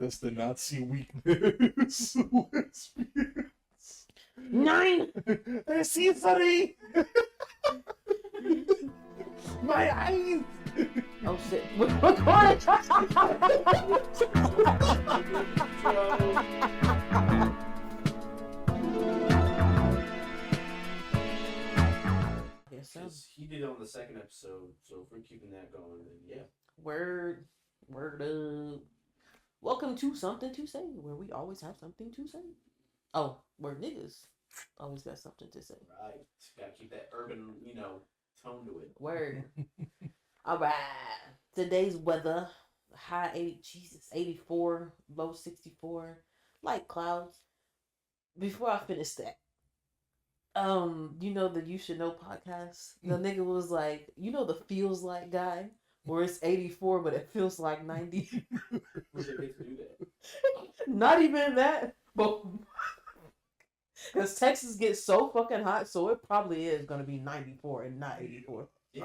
manifest the Nazi weakness. Lesbians. 9. They're Caesary. My eyes. Oh shit. We're recording. Yes, so. Because he did it on the second episode, so if we're keeping that going, then yeah. Word up. Welcome to Something to Say, where we always have something to say. Oh, we're niggas always got something to say. Right. Gotta keep that urban, tone to it. Word. All right. Today's weather, high 84, low 64, light clouds. Before I finish that, the You Should Know podcast? The nigga was like, the feels like guy, where it's 84, but it feels like 90. Who's it get to do that? Not even that, but because Texas gets so fucking hot, so it probably is gonna be 94 and not 84. Yeah.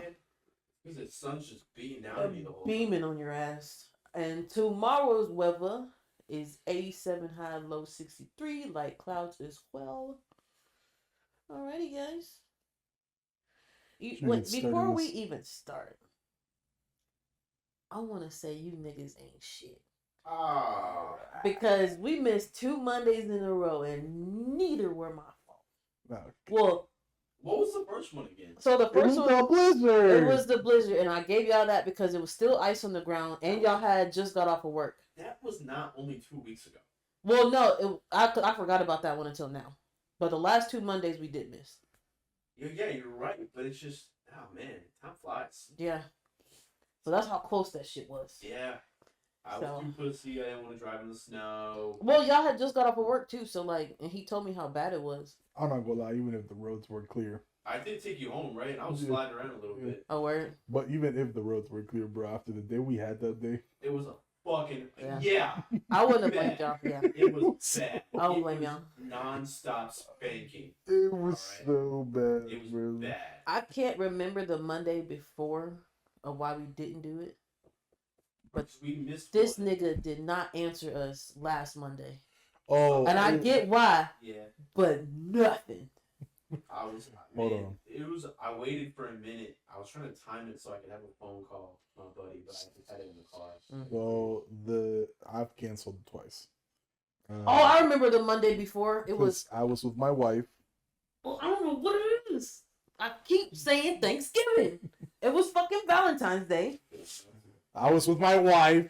Because the sun's just beating down on you the whole Beaming on your ass. And tomorrow's weather is 87 high, low 63, light clouds as well. Alrighty, guys. Before we even start, I want to say you niggas ain't shit. Oh. Because we missed 2 Mondays in a row and neither were my fault. No. Well, What was the first one again? so the first one, the blizzard. it was the blizzard, and I gave y'all that because it was still ice on the ground, and y'all had just got off of work. That was not only 2 weeks ago. Well, no, I forgot about that one until now. But the last 2 Mondays we did miss. Yeah, you're right. But it's just, oh man, time flies. Yeah. So that's how close that shit was. Yeah. I was too pussy. I didn't want to drive in the snow. Well, y'all had just got off of work too, so and he told me how bad it was. I'm not gonna lie, even if the roads were clear. I did take you home, right? And I was sliding around a little bit. Oh, word? But even if the roads were clear, bro, after the day we had that day. It was a fucking... Yeah. Yeah. I wouldn't have blamed y'all. Yeah. It was bad. I don't blame y'all. Non-stop spanking. It was so bad, It was bro. bad. I can't remember the Monday before of why we didn't do it. But we missed this one. nigga did not answer us last Monday. Oh, And I get why, Yeah. but nothing. I was... Hold man, on. It was... I waited for a minute. I was trying to time it so I could have a phone call with my buddy, but I just had it in the car. Well, I've canceled twice. Oh, I remember the Monday before. It was... I was with my wife. Well, I don't know what it is. I keep saying Thanksgiving. It was fucking Valentine's Day. I was with my wife,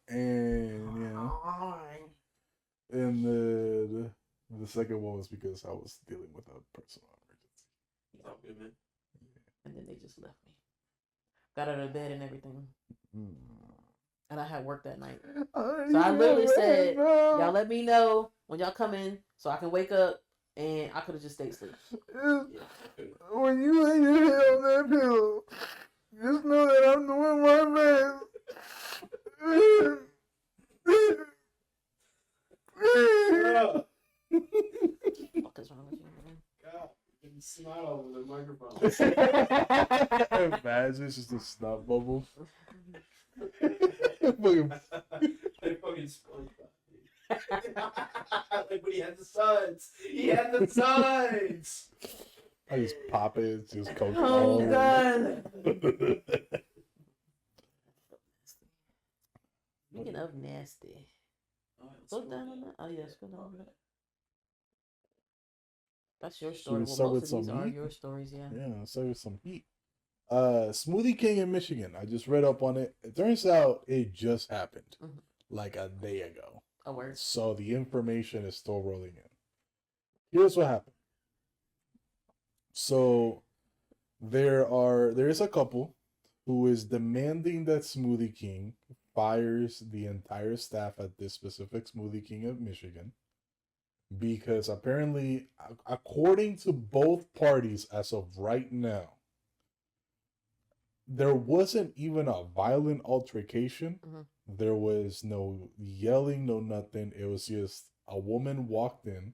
and and the second one was because I was dealing with a personal emergency. Oh, good, man. And then they just left me. Got out of bed and everything. And I had work that night. So I literally said, y'all let me know when y'all come in so I can wake up, and I could have just stayed asleep. When you lay your head on that pillow, just know that I'm doing my best. What is wrong with you, man? God, you can smile over the microphone. Imagine it's just a snot bubble. Like fucking SpongeBob. Like when he had the suds. He had the suds. I just pop it, it's just coke. Oh, God. Speaking of nasty. Go down on that. Oh, yeah, go down on that. That's your story. Should we Well, start with most of these some are heat? your stories, yeah. Yeah, so there's some heat. Smoothie King in Michigan. I just read up on it. It turns out it just happened like a day ago. A word. So the information is still rolling in. Here's what happened. So there is a couple who is demanding that Smoothie King fires the entire staff at this specific Smoothie King of Michigan because apparently, according to both parties as of right now, there wasn't even a violent altercation. There was no yelling, no nothing. It was just a woman walked in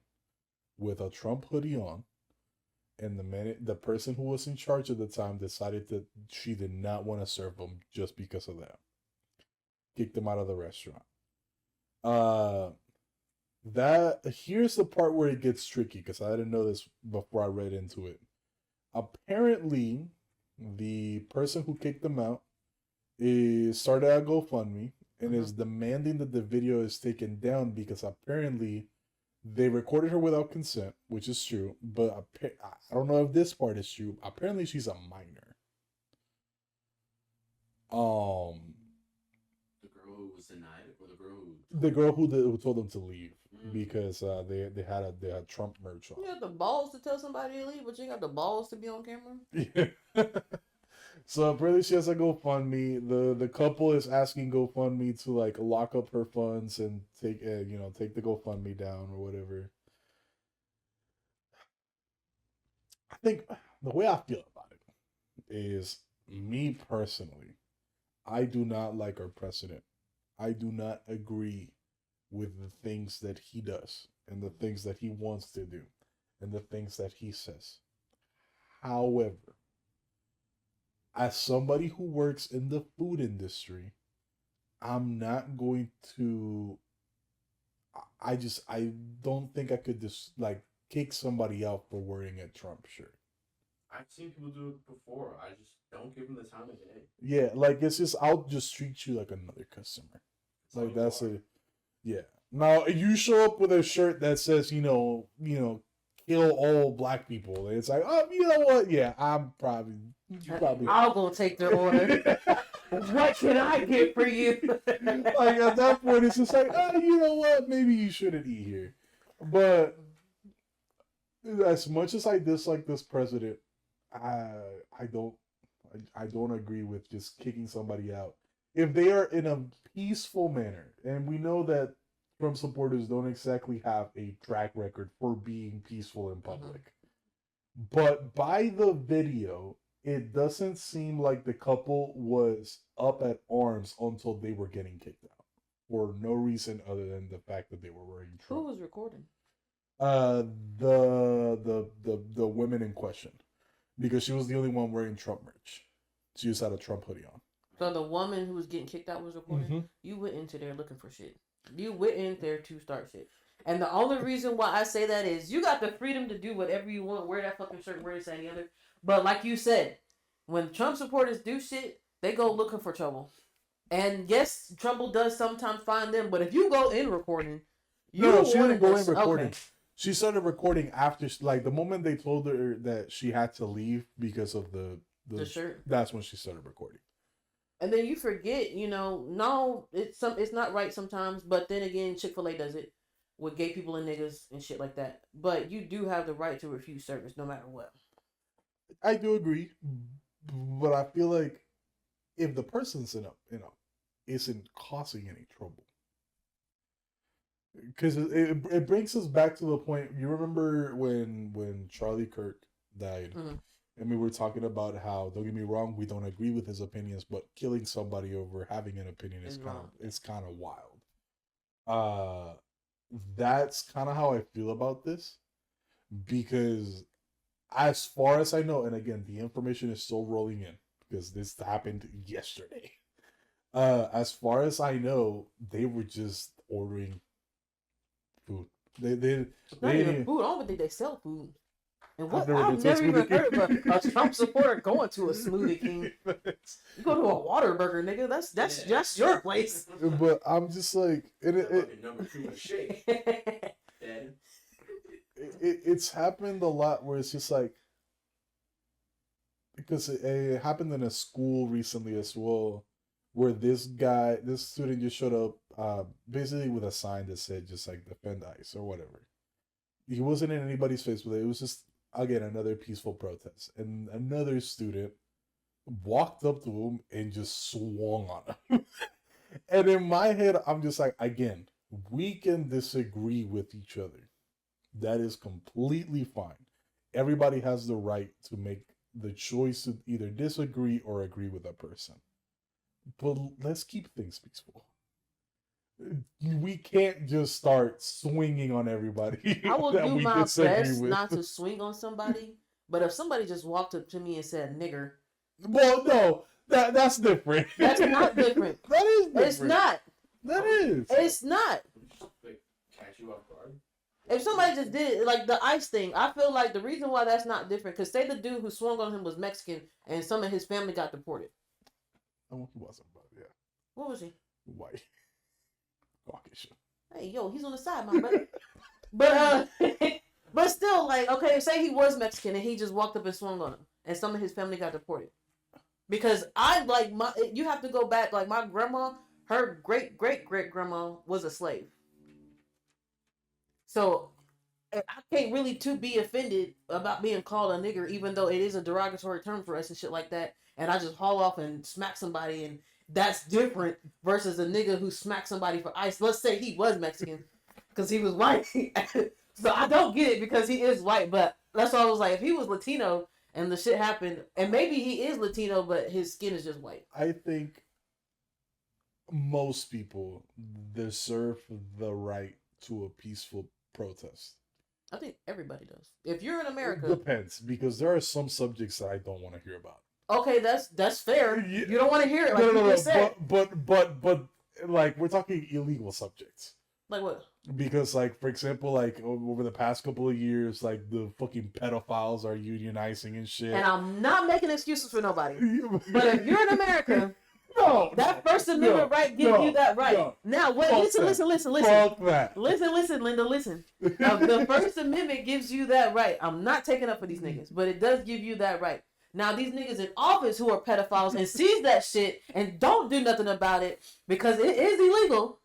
with a Trump hoodie on, and the person who was in charge at the time decided that she did not want to serve them just because of that. Kicked them out of the restaurant. That here's the part where it gets tricky because I didn't know this before I read into it. Apparently, the person who kicked them out is started a GoFundMe and is demanding that the video is taken down because apparently they recorded her without consent, which is true, but I don't know if this part is true. Apparently, she's a minor. The girl who was denied it, or the girl who told them to leave because they had Trump merch on. You got the balls to tell somebody to leave, but you got the balls to be on camera. Yeah. So apparently she has a GoFundMe. The couple is asking GoFundMe to like lock up her funds and take take the GoFundMe down or whatever. I think the way I feel about it is, me personally, I do not like our president. I do not agree with the things that he does and the things that he wants to do and the things that he says. However, as somebody who works in the food industry, I'm not going to. I don't think I could just like kick somebody out for wearing a Trump shirt. I've seen people do it before. I just don't give them the time of day. Yeah, like it's just I'll just treat you like another customer. Like that's it. Yeah. Now you show up with a shirt that says kill all black people. It's like, oh, you know what? Yeah, I'm probably. I'll go take their order. What can I get for you? Like at that point, it's just like, oh, you know what? Maybe you shouldn't eat here. But as much as I dislike this president, I don't agree with just kicking somebody out if they are in a peaceful manner. And we know that Trump supporters don't exactly have a track record for being peaceful in public. But by the video, it doesn't seem like the couple was up at arms until they were getting kicked out for no reason other than the fact that they were wearing Trump. Who was recording? The women in question, because she was the only one wearing Trump merch. She just had a Trump hoodie on. So the woman who was getting kicked out was recording. Mm-hmm. You went into there looking for shit. You went in there to start shit. And the only reason why I say that is you got the freedom to do whatever you want, wear that fucking shirt, wear this and the other. But like you said, when Trump supporters do shit, they go looking for trouble. And yes, trouble does sometimes find them. But if you go in recording, she didn't go in recording. Okay. She started recording after, like, the moment they told her that she had to leave because of the shirt. That's when she started recording. And then you forget, no, it's not right sometimes. But then again, Chick-fil-A does it with gay people and niggas and shit like that. But you do have the right to refuse service no matter what. I do agree, but I feel like if the person's isn't causing any trouble, because it brings us back to the point. You remember when Charlie Kirk died, and we were talking about how, don't get me wrong, we don't agree with his opinions, but killing somebody over having an opinion is kind of wild. That's kind of how I feel about this, because as far as I know, and again, the information is still rolling in because this happened yesterday. As far as I know, they were just ordering food. They not even food. I don't think they sell food. And what? I've never even heard of a Trump supporter going to a Smoothie King. You go to a Whataburger, nigga. That's just your place. But I'm just like, number 2 shake. It's happened a lot where it's just like, because it happened in a school recently as well, where this student just showed up basically with a sign that said just like defend ICE or whatever. He wasn't in anybody's face with it. It was just, again, another peaceful protest. And another student walked up to him and just swung on him. And in my head, I'm just like, again, we can disagree with each other. That is completely fine. Everybody has the right to make the choice to either disagree or agree with a person. But let's keep things peaceful. We can't just start swinging on everybody. I will do my best not to swing on somebody, but if somebody just walked up to me and said nigger, well, no, that's different. That's not different. That is different. It's not. That is. It's not. Just, like, catch you off guard. If somebody just did it, like the ice thing, I feel like the reason why that's not different, because say the dude who swung on him was Mexican and some of his family got deported. Oh, he wasn't, but yeah. What was he? White. Caucasian. Hey, yo, he's on the side, my brother. But but still, like, okay, say he was Mexican and he just walked up and swung on him, and some of his family got deported. Because you have to go back, like my grandma, her great grandma was a slave. So I can't really be offended about being called a nigger, even though it is a derogatory term for us and shit like that. And I just haul off and smack somebody, and that's different versus a nigga who smacked somebody for ice. Let's say he was Mexican because he was white. So I don't get it because he is white, but that's why I was like, if he was Latino and the shit happened, and maybe he is Latino, but his skin is just white. I think most people deserve the right to a peaceful protest. I think everybody does. If you're in America, It depends, because there are some subjects that I don't want to hear about. okay, that's fair. Yeah. You don't want to hear it, like you just said. But like, we're talking illegal subjects. Like what? Because, like, for example, like over the past couple of years, like the fucking pedophiles are unionizing and shit. And I'm not making excuses for nobody. But if you're in America, no, that First Amendment right gives you that right. no. Now, wait, Fuck listen. Fuck that. Listen, Linda, listen. The First Amendment gives you that right. I'm not taking up for these niggas, but it does give you that right. Now, these niggas in office who are pedophiles and sees that shit and don't do nothing about it because it is illegal.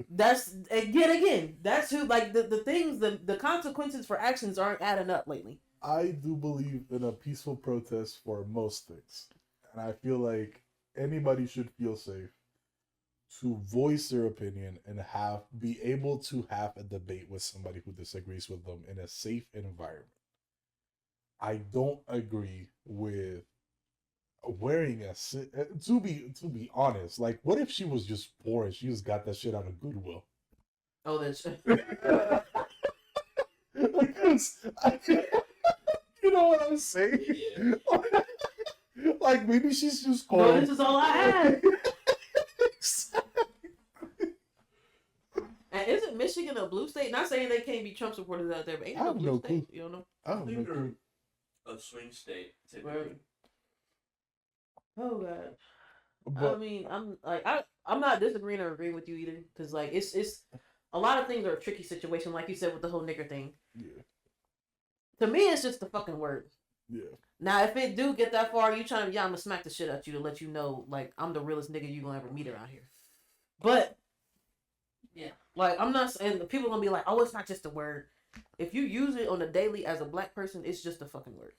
That's, again, that's who, like, the things, the consequences for actions aren't adding up lately. I do believe in a peaceful protest for most things. And I feel like anybody should feel safe to voice their opinion and be able to have a debate with somebody who disagrees with them in a safe environment. I don't agree with wearing to be honest, like, what if she was just poor and she just got that shit out of Goodwill? Oh, that's... You know what I'm saying? Yeah. Like, maybe she's just No, cold. this is all I had. And isn't Michigan a blue state? Not saying they can't be Trump supporters out there, but ain't I no have blue no state. clue. You don't know? I don't think know. they're a swing state, typically. Right. Oh god. But I mean, I'm not disagreeing or agreeing with you either, because like it's a lot of things are a tricky situation, like you said with the whole nigger thing. yeah, To me, it's just the fucking word. yeah. Now, if it do get that far, you trying to, I'm gonna smack the shit out you to let you know, like, I'm the realest nigga you gonna ever meet around here. But yeah, like, I'm not saying the people gonna be like, oh, it's not just a word. If you use it on a daily as a black person, it's just a fucking word.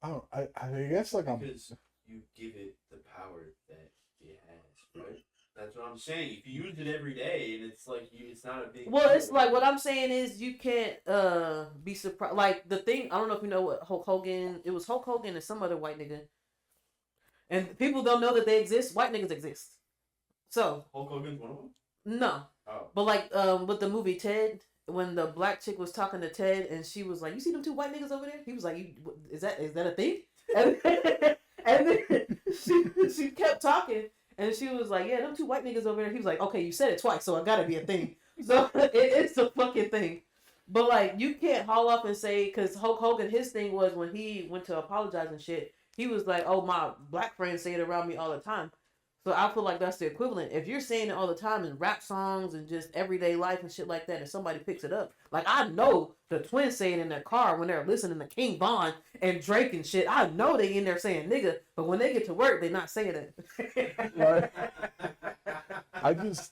I guess, like, Because you give it the power that it has, right? That's what I'm saying. If you use it every day, and it's like it's not a big. Well, it's deal. like what I'm saying is you can't be surprised. Like the thing, I don't know if you know what Hulk Hogan. It was Hulk Hogan and some other white nigga, and people don't know that they exist. White niggas exist. So Hulk Hogan's one of them. no, Oh, but like with the movie Ted, when the black chick was talking to Ted, and she was like, "You see them two white niggas over there?" He was like, "Is that a thing?" And then she kept talking. And she was like, yeah, them two white niggas over there. He was like, okay, you said it twice, so it gotta be a thing. So it's a fucking thing. But like, you can't haul off and say, because Hulk Hogan, his thing was when he went to apologize and shit, he was like, oh, my black friends say it around me all the time. So I feel like that's the equivalent. If you're saying it all the time in rap songs and just everyday life and shit like that, and somebody picks it up, like I know the twins say it in their car when they're listening to King Von and Drake and shit. I know they in there saying nigga, but when they get to work, they're not saying it. Right. I guess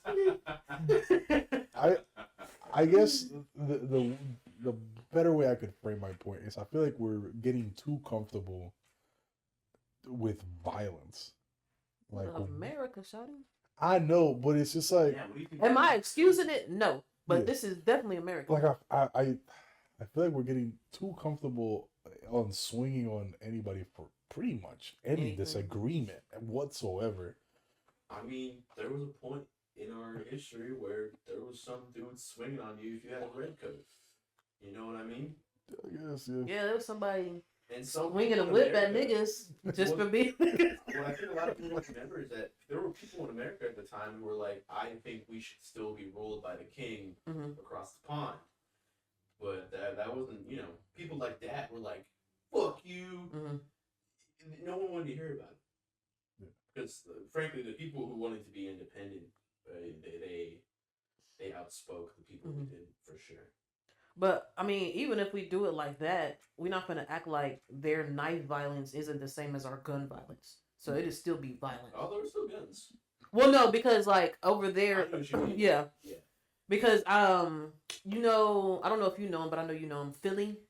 the better way I could frame my point is I feel like we're getting too comfortable with violence. Like, America, shawty. I know, but it's just like, yeah, what do you think? Am I excusing it? No, but Yeah. this is definitely America. like I feel like we're getting too comfortable on swinging on anybody for pretty much any Anything. disagreement whatsoever. I mean, there was a point in our history where there was some dude swinging on you if you had a red coat. You know what I mean? I guess, yeah. Yeah, there was somebody. And some swinging a people in whip at America- niggas just Well- for being. What I think a lot of people don't remember is that there were people in America at the time who were like, I think we should still be ruled by the king Mhm. across the pond. But that wasn't, people like that were like, fuck you. Mhm. No one wanted to hear about it. Yeah. Because, frankly, the people who wanted to be independent, they outspoke the people who did, for sure. But I mean, even if we do it like that, we're not gonna act like their knife violence isn't the same as our gun violence. So it'd still be violent. Oh, there were still guns. Well, no, because like over I there, know what you mean. yeah, Yeah. because I don't know if you know him, but I know you know him. Philly,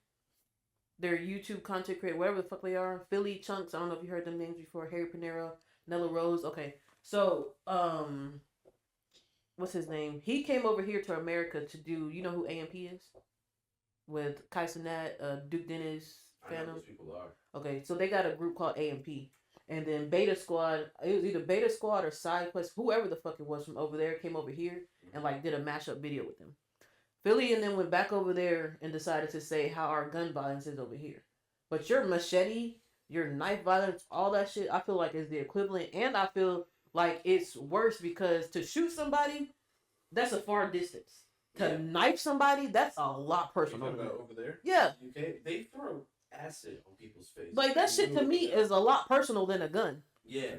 their YouTube content creator, whatever the fuck they are, Philly Chunks. I don't know if you heard them names before. Harry Panero, Nella Rose. Okay, so what's his name? He came over here to America to do. You know who AMP is? With Kai Cenat, Duke Dennis, I know Phantom. those people are. Okay, so they got a group called AMP. And then Beta Squad, it was either Beta Squad or Side Quest, whoever the fuck it was from over there, came over here and like did a mashup video with them. Philly and then went back over there and decided to say how our gun violence is over here. But your machete, your knife violence, all that shit, I feel like is the equivalent. And I feel like it's worse because to shoot somebody, that's a far distance. To Yeah. knife somebody, that's a lot You personal. talking about over there? Yeah. UK, they throw acid on people's faces. Like that shit to me is a lot personal than a gun. Yeah.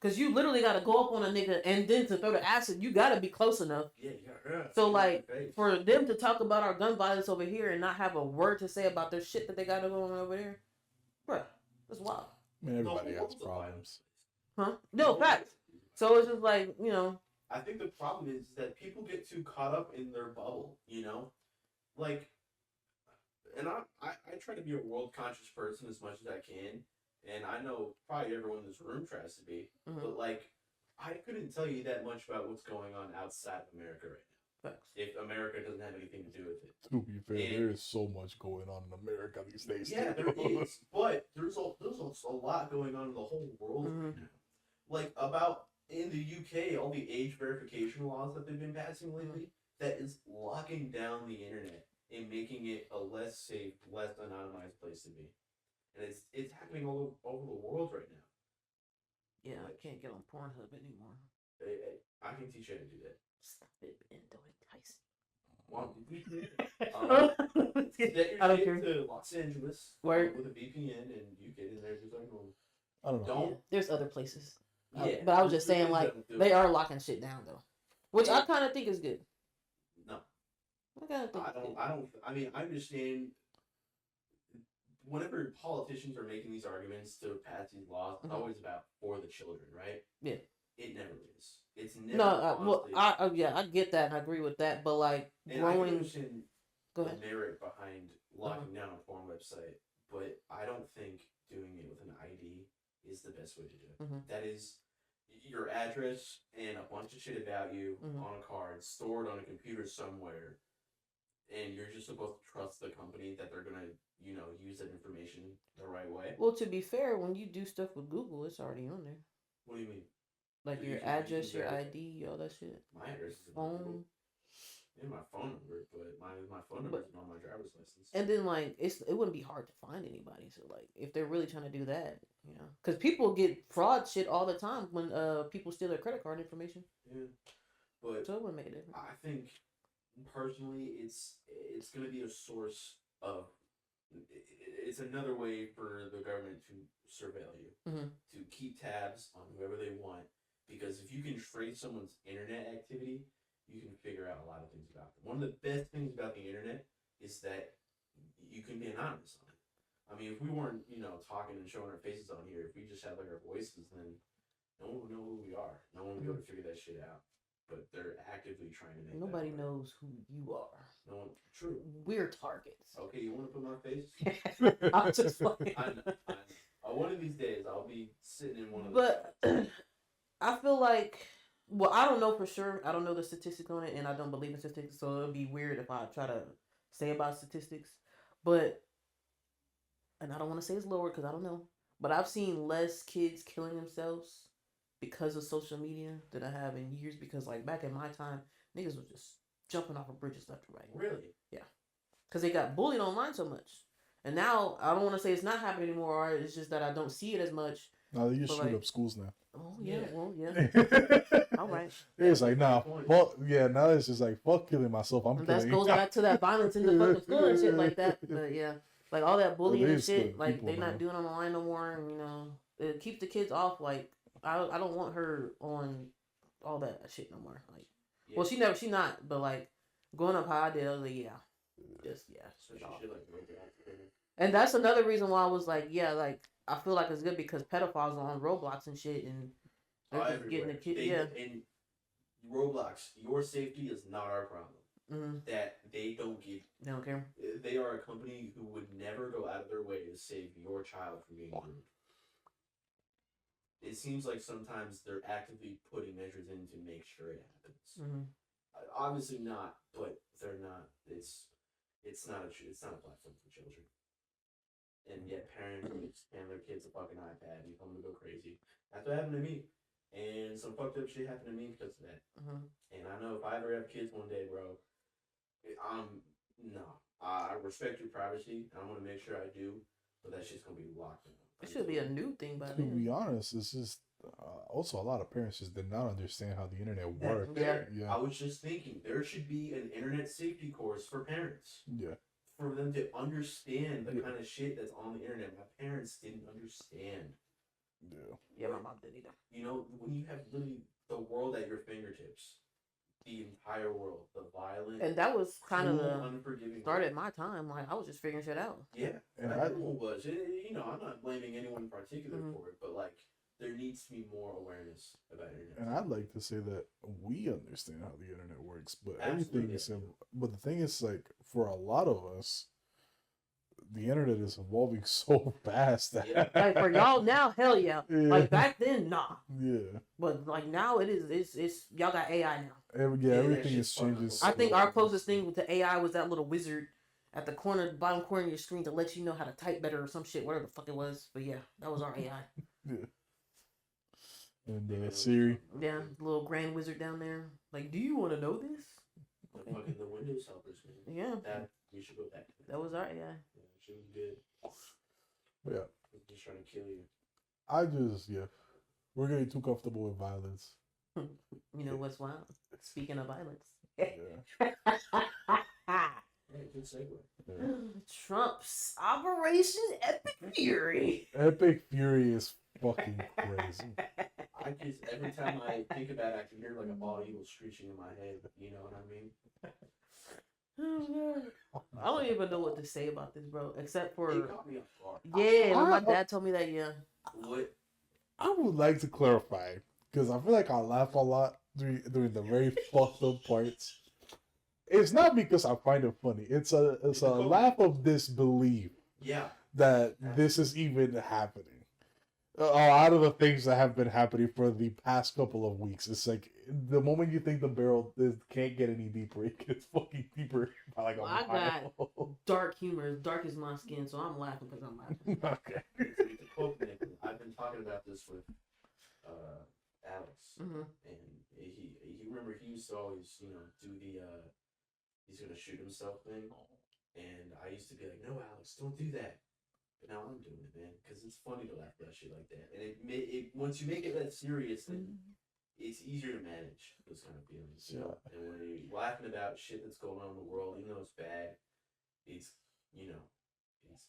Cause you literally gotta go up on a nigga and then to throw the acid, you gotta be close enough. Yeah, you got So like for them to talk about our gun violence over here and not have a word to say about their shit that they got going on over there, bruh, that's wild. I mean, everybody has problems. Huh? No facts. So it's just like, I think the problem is that people get too caught up in their bubble, Like, and I try to be a world conscious person as much as I can, and I know probably everyone in this room tries to be, Mhm. but like, I couldn't tell you that much about what's going on outside of America right now. facts. If America doesn't have anything to do with it. To be fair, And- there is so much going on in America these days. Yeah, too. there is, but there's also a lot going on in the whole world right Mhm. now. Like about in the UK, all the age verification laws that they've been passing lately, that is locking down the internet and making it a less safe, less anonymized place to be. And it's happening all over the world right now. Yeah, I can't get on Pornhub anymore. I can teach you how to do that. Stop it and don't entice Well, me. set your I don't shit care. to Los Angeles Word. with a VPN, and you get in there just like normal. I don't know. Don't. Yeah, there's other places. Yeah, But I was just there saying, is like, nothing to they it. are locking shit down though, which I kind of think is good. No. I kind of think it's good. I mean, I understand. Whenever politicians are making these arguments to pass these laws, it's Mhm. always about for the children, right? Yeah. It never is. It's never. No, well, honestly- I get that and I agree with that, but like and I can growing. understand Go the ahead. merit behind locking down a porn website, but I don't think doing it with an ID is the best way to do it. Mhm. That is your address and a bunch of shit about you Mhm. on a card stored on a computer somewhere, and you're just supposed to trust the company that they're gonna, use that information the right way. Well, to be fair, when you do stuff with Google, it's already on there. What do you mean? Like So your you can address, your verify. ID, all that shit. My address is Phone. and my phone number, but my phone number isn't on my driver's license. And then like it wouldn't be hard to find anybody. So like if they're really trying to do that, because people get fraud shit all the time when people steal their credit card information. Yeah, but So it wouldn't make a difference. I think personally, it's going to be a source of. It's another way for the government to surveil you, Mhm. to keep tabs on whoever they want. Because if you can trace someone's internet activity, you can figure out a lot of things about them. One of the best things about the internet is that you can be anonymous on it. I mean, if we weren't, talking and showing our faces on here, if we just had like our voices, then no one would know who we are. No one would be able to figure that shit out. But they're actively trying to make that Nobody harder. knows who you are. No one. True. We're targets. Okay, you want to put my face? I'm just like. I know. One of these days, I'll be sitting in one of those. But I feel like, well, I don't know for sure. I don't know the statistics on it, and I don't believe in statistics, so it'll be weird if I try to say about statistics. But, and I don't want to say it's lower because I don't know. But I've seen less kids killing themselves because of social media than I have in years. Because like back in my time, niggas was just jumping off of bridges left and right. Really? Because they got bullied online so much. And now I don't want to say it's not happening anymore, or it's just that I don't see it as much. No, they just But, shoot like- up schools now. Oh yeah, Yeah. well yeah. All right. It's like, nah, Good point. fuck, yeah, now it's just like, fuck killing myself. I'm And that killing goes back to that violence in the fucking school and shit like that. But yeah, like all that bullying It and is shit, killing like people, they're not man. doing online no more. And, you know, it keeps the kids off. Like I don't want her on all that shit no more. Like, well, she not. But like growing up how I did, I was like, yeah, just yeah. So she should like Roblox. And that's another reason why I was like, yeah, like I feel like it's good because pedophiles are on Roblox and shit, and they're just getting the kid. Yeah. And Roblox, your safety is not our problem. Mm-hmm. That they don't give. They don't care. They are a company who would never go out of their way to save your child from being groomed. It seems like sometimes they're actively putting measures in to make sure it happens. Mm-hmm. Obviously not, but they're not. It's not a platform for children. And yet parents hand their kids a fucking iPad and tell them to go crazy. That's what happened to me. And some fucked up shit happened to me because of that. Mm-hmm. And I know if I ever have kids one day, bro, I respect your privacy. And I'm gonna make sure I do, but that shit's gonna be locked in. It should be a new thing by To then. be honest, it's just also a lot of parents just did not understand how the internet works. Yeah. Yeah. I was just thinking there should be an internet safety course for parents. Yeah. For them to understand the Yeah. kind of shit that's on the internet. My parents didn't understand. Yeah. Yeah, my mom didn't either. You know, when you have literally the world at your fingertips, the entire world, the violent, And that was kind of cruel, the unforgiving start world. at my time. Like I was just figuring shit out. Yeah, And everyone was. You know, I'm not blaming anyone in particular Mhm. for it, but like, there needs to be more awareness about internet. And I'd like to say that we understand how the internet works, but Absolutely, everything is. yeah. But the thing is, like, for a lot of us, the internet is evolving so fast that. Yeah. Like for y'all now, hell yeah. Yeah. Like back then, nah. Yeah. But like now, it's y'all got AI now. Yeah, that everything shit's is fucking changes. I think Yeah. our closest thing to AI was that little wizard at the bottom corner of your screen to let you know how to type better or some shit, whatever the fuck it was. But yeah, that was our AI. Yeah. And Yeah. Siri. Yeah, little grand wizard down there. Like, do you want to know this? The fucking the Windows helpers, man. Yeah, That we should go back to that. that was our AI. Yeah, she was good. Yeah. Just trying to kill you. We're getting too comfortable with violence. You know what's wild? Speaking of violence. Yeah. Hey, good segue. Yeah. Trump's Operation Epic Fury. Epic Fury is fucking crazy. I just every time I think about it, I can hear like a bald eagle screeching in my head. You know what I mean? I don't even know what to say about this, bro. Except for It caught me off guard. yeah, when my dad told me that. Yeah, What? I would like to clarify because I feel like I laugh a lot during the very fucked up parts. It's not because I find it funny. It's a laugh of disbelief Yeah. that this is even happening. Out of the things that have been happening for the past couple of weeks, it's like the moment you think the barrel can't get any deeper, it gets fucking deeper by like a Well, I mile. dark humor. As dark as my skin, so I'm laughing because I'm laughing. Okay. To quote Nick, I've been talking about this with Alex, Hmm. and he remember he used to always do the he's gonna shoot himself thing, and I used to be like, no, Alex, don't do that. But now I'm doing it, man, because it's funny to laugh at shit like that, and it once you make it that serious, then it's easier to manage those kind of feelings. You know? And when you're laughing about shit that's going on in the world, even though it's bad, it's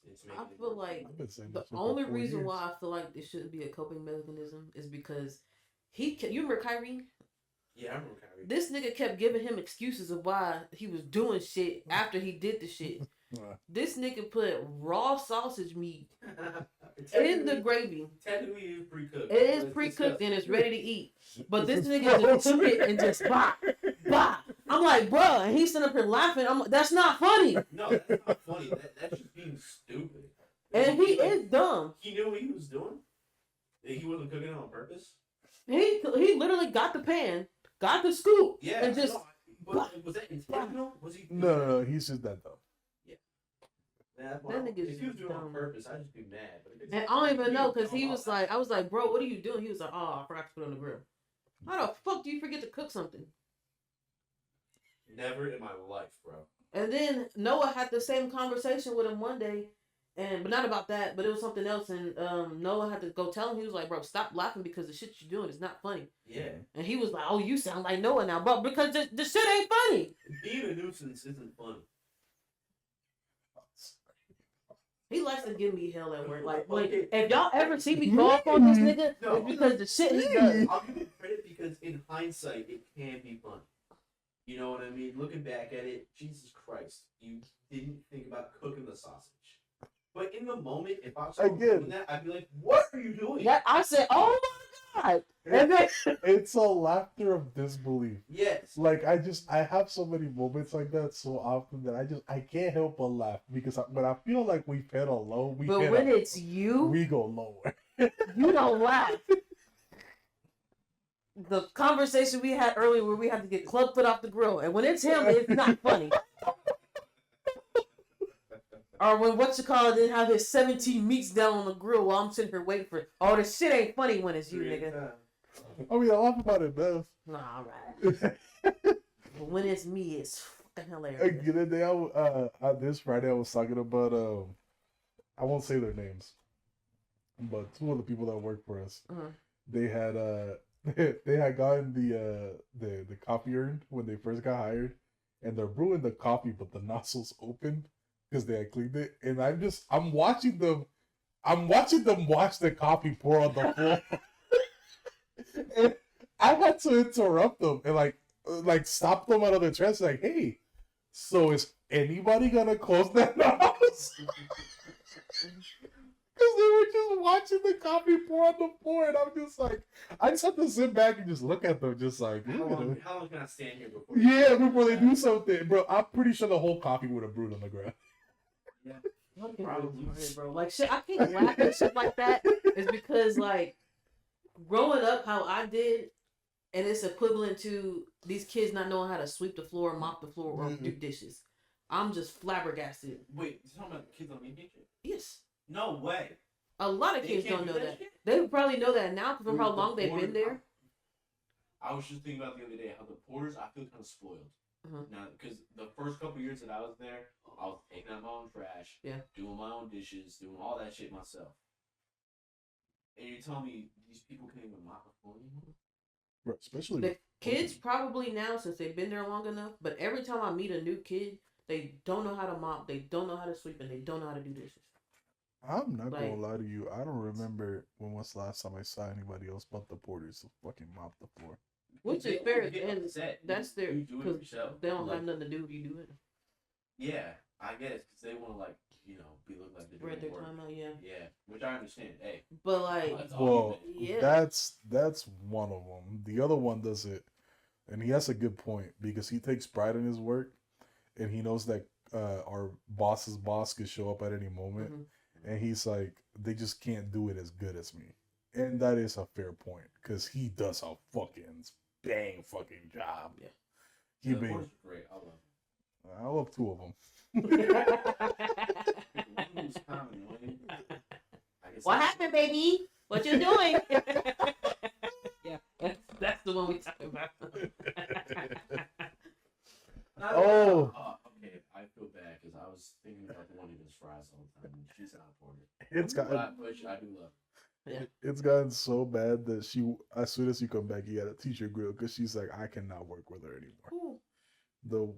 it's making. I it feel more like fun. I've been saying the this for only 4 reason years. why I feel like it shouldn't be a coping mechanism is because you remember Kyrie? Yeah, I remember Kyrie. This nigga kept giving him excuses of why he was doing shit after he did the shit. This nigga put raw sausage meat in the gravy. Technically, it is pre-cooked. It is It's pre-cooked and it's disgusting. ready to eat. But this nigga just took it and just bah. I'm like, bruh, and he's sitting up here laughing. I'm like, that's not funny. No, that's not funny. That's just being stupid. And he is dumb. He knew what he was doing. He wasn't cooking it on purpose. He literally got the pan, got the scoop, Yeah, and just no, but was that intentional? Was he? No, he's just that dumb. That nigga's if he was doing it on dumb. purpose, I'd just be mad. But if it's- and I don't even know because he dumb, was like, I was like, bro, what are you doing? He was like, oh, I forgot to put it on the grill. How the fuck do you forget to cook something? never in my life, bro. And then Noah had the same conversation with him one day, but not about that, but it was something else. And Noah had to go tell him. He was like, "Bro, stop laughing because the shit you're doing is not funny." Yeah. And he was like, "Oh, you sound like Noah now, bro, because the shit ain't funny." Being a nuisance isn't funny. He likes to give me hell at work. Like, if y'all ever see me go off on this nigga, it's because the shit he does. I'll give him credit because in hindsight, it can be funny. You know what I mean? Looking back at it, Jesus Christ, you didn't think about cooking the sausage. But in the moment, if I was doing that, I'd be like, "What are you doing?" Yeah, I said, "Oh my god!" And then It's a laughter of disbelief. Yes. Like I have so many moments like that so often that I can't help but laugh because when I feel like we've hit a low, but when it's you, we go lower. you don't laugh. The conversation we had earlier where we had to get Clubfoot off the grill, and when it's him, it's not funny. Or when didn't have his 17 meats down on the grill while I'm sitting here waiting for it. Oh, this shit ain't funny when it's you, nigga. I mean, I laugh about it now. Nah, alright. But when it's me, it's fucking hilarious. The other day, this Friday, I was talking about I won't say their names, but two of the people that work for us, they had they had gotten the coffee urn when they first got hired, and they're brewing the coffee, but the nozzle's open because they had cleaned it, and I'm watching them watch the coffee pour on the floor. And I had to interrupt them and like stop them out of their trance. Like, hey, so is anybody gonna close that nozzle? Because they were just watching the coffee pour on the floor, and I'm just like, I just have to sit back and just look at them, just like, How long can I stand here before? Before they do something, bro. I'm pretty sure the whole coffee would have brewed on the ground. Yeah. Probably, bro. Like shit, I can't laugh at shit like that. It's because like growing up how I did, and it's equivalent to these kids not knowing how to sweep the floor, mop the floor, or do dishes. I'm just flabbergasted. Wait, you talking about kids on Indian shit? Yes. No way. A lot of kids don't know that. Shit? They probably know that now from how long they've been there. I was just thinking about the other day how the porters, I feel kind of spoiled. Now, because the first couple years that I was there, I was taking out my own trash, doing my own dishes, doing all that shit myself. And you're telling me these people can't even mop the floor anymore? Bro, especially the kids probably now since they've been there long enough. But every time I meet a new kid, they don't know how to mop, they don't know how to sweep, and they don't know how to do dishes. I'm not gonna lie to you. I don't remember when was the last time I saw anybody else but the porters fucking mop the floor. Which is fair, and that's their because they don't have nothing to do if you do it. Yeah, I guess because they want to like be look like they're doing their time out. Yeah, which I understand. Hey, but like, that's one of them. The other one does it, and he has a good point because he takes pride in his work, and he knows that our boss's boss could show up at any moment. And he's like, they just can't do it as good as me. And that is a fair point. Because he does a fucking job. Yeah. He great. I love two of them. What happened, baby? What you doing? Yeah, that's the one we talking about. Okay, I feel bad because I was thinking about the one who does fries all the time. She's not porter. I do love. Yeah. It's gotten so bad that as soon as you come back, you gotta teach her grill because she's like, I cannot work with her anymore. Ooh. The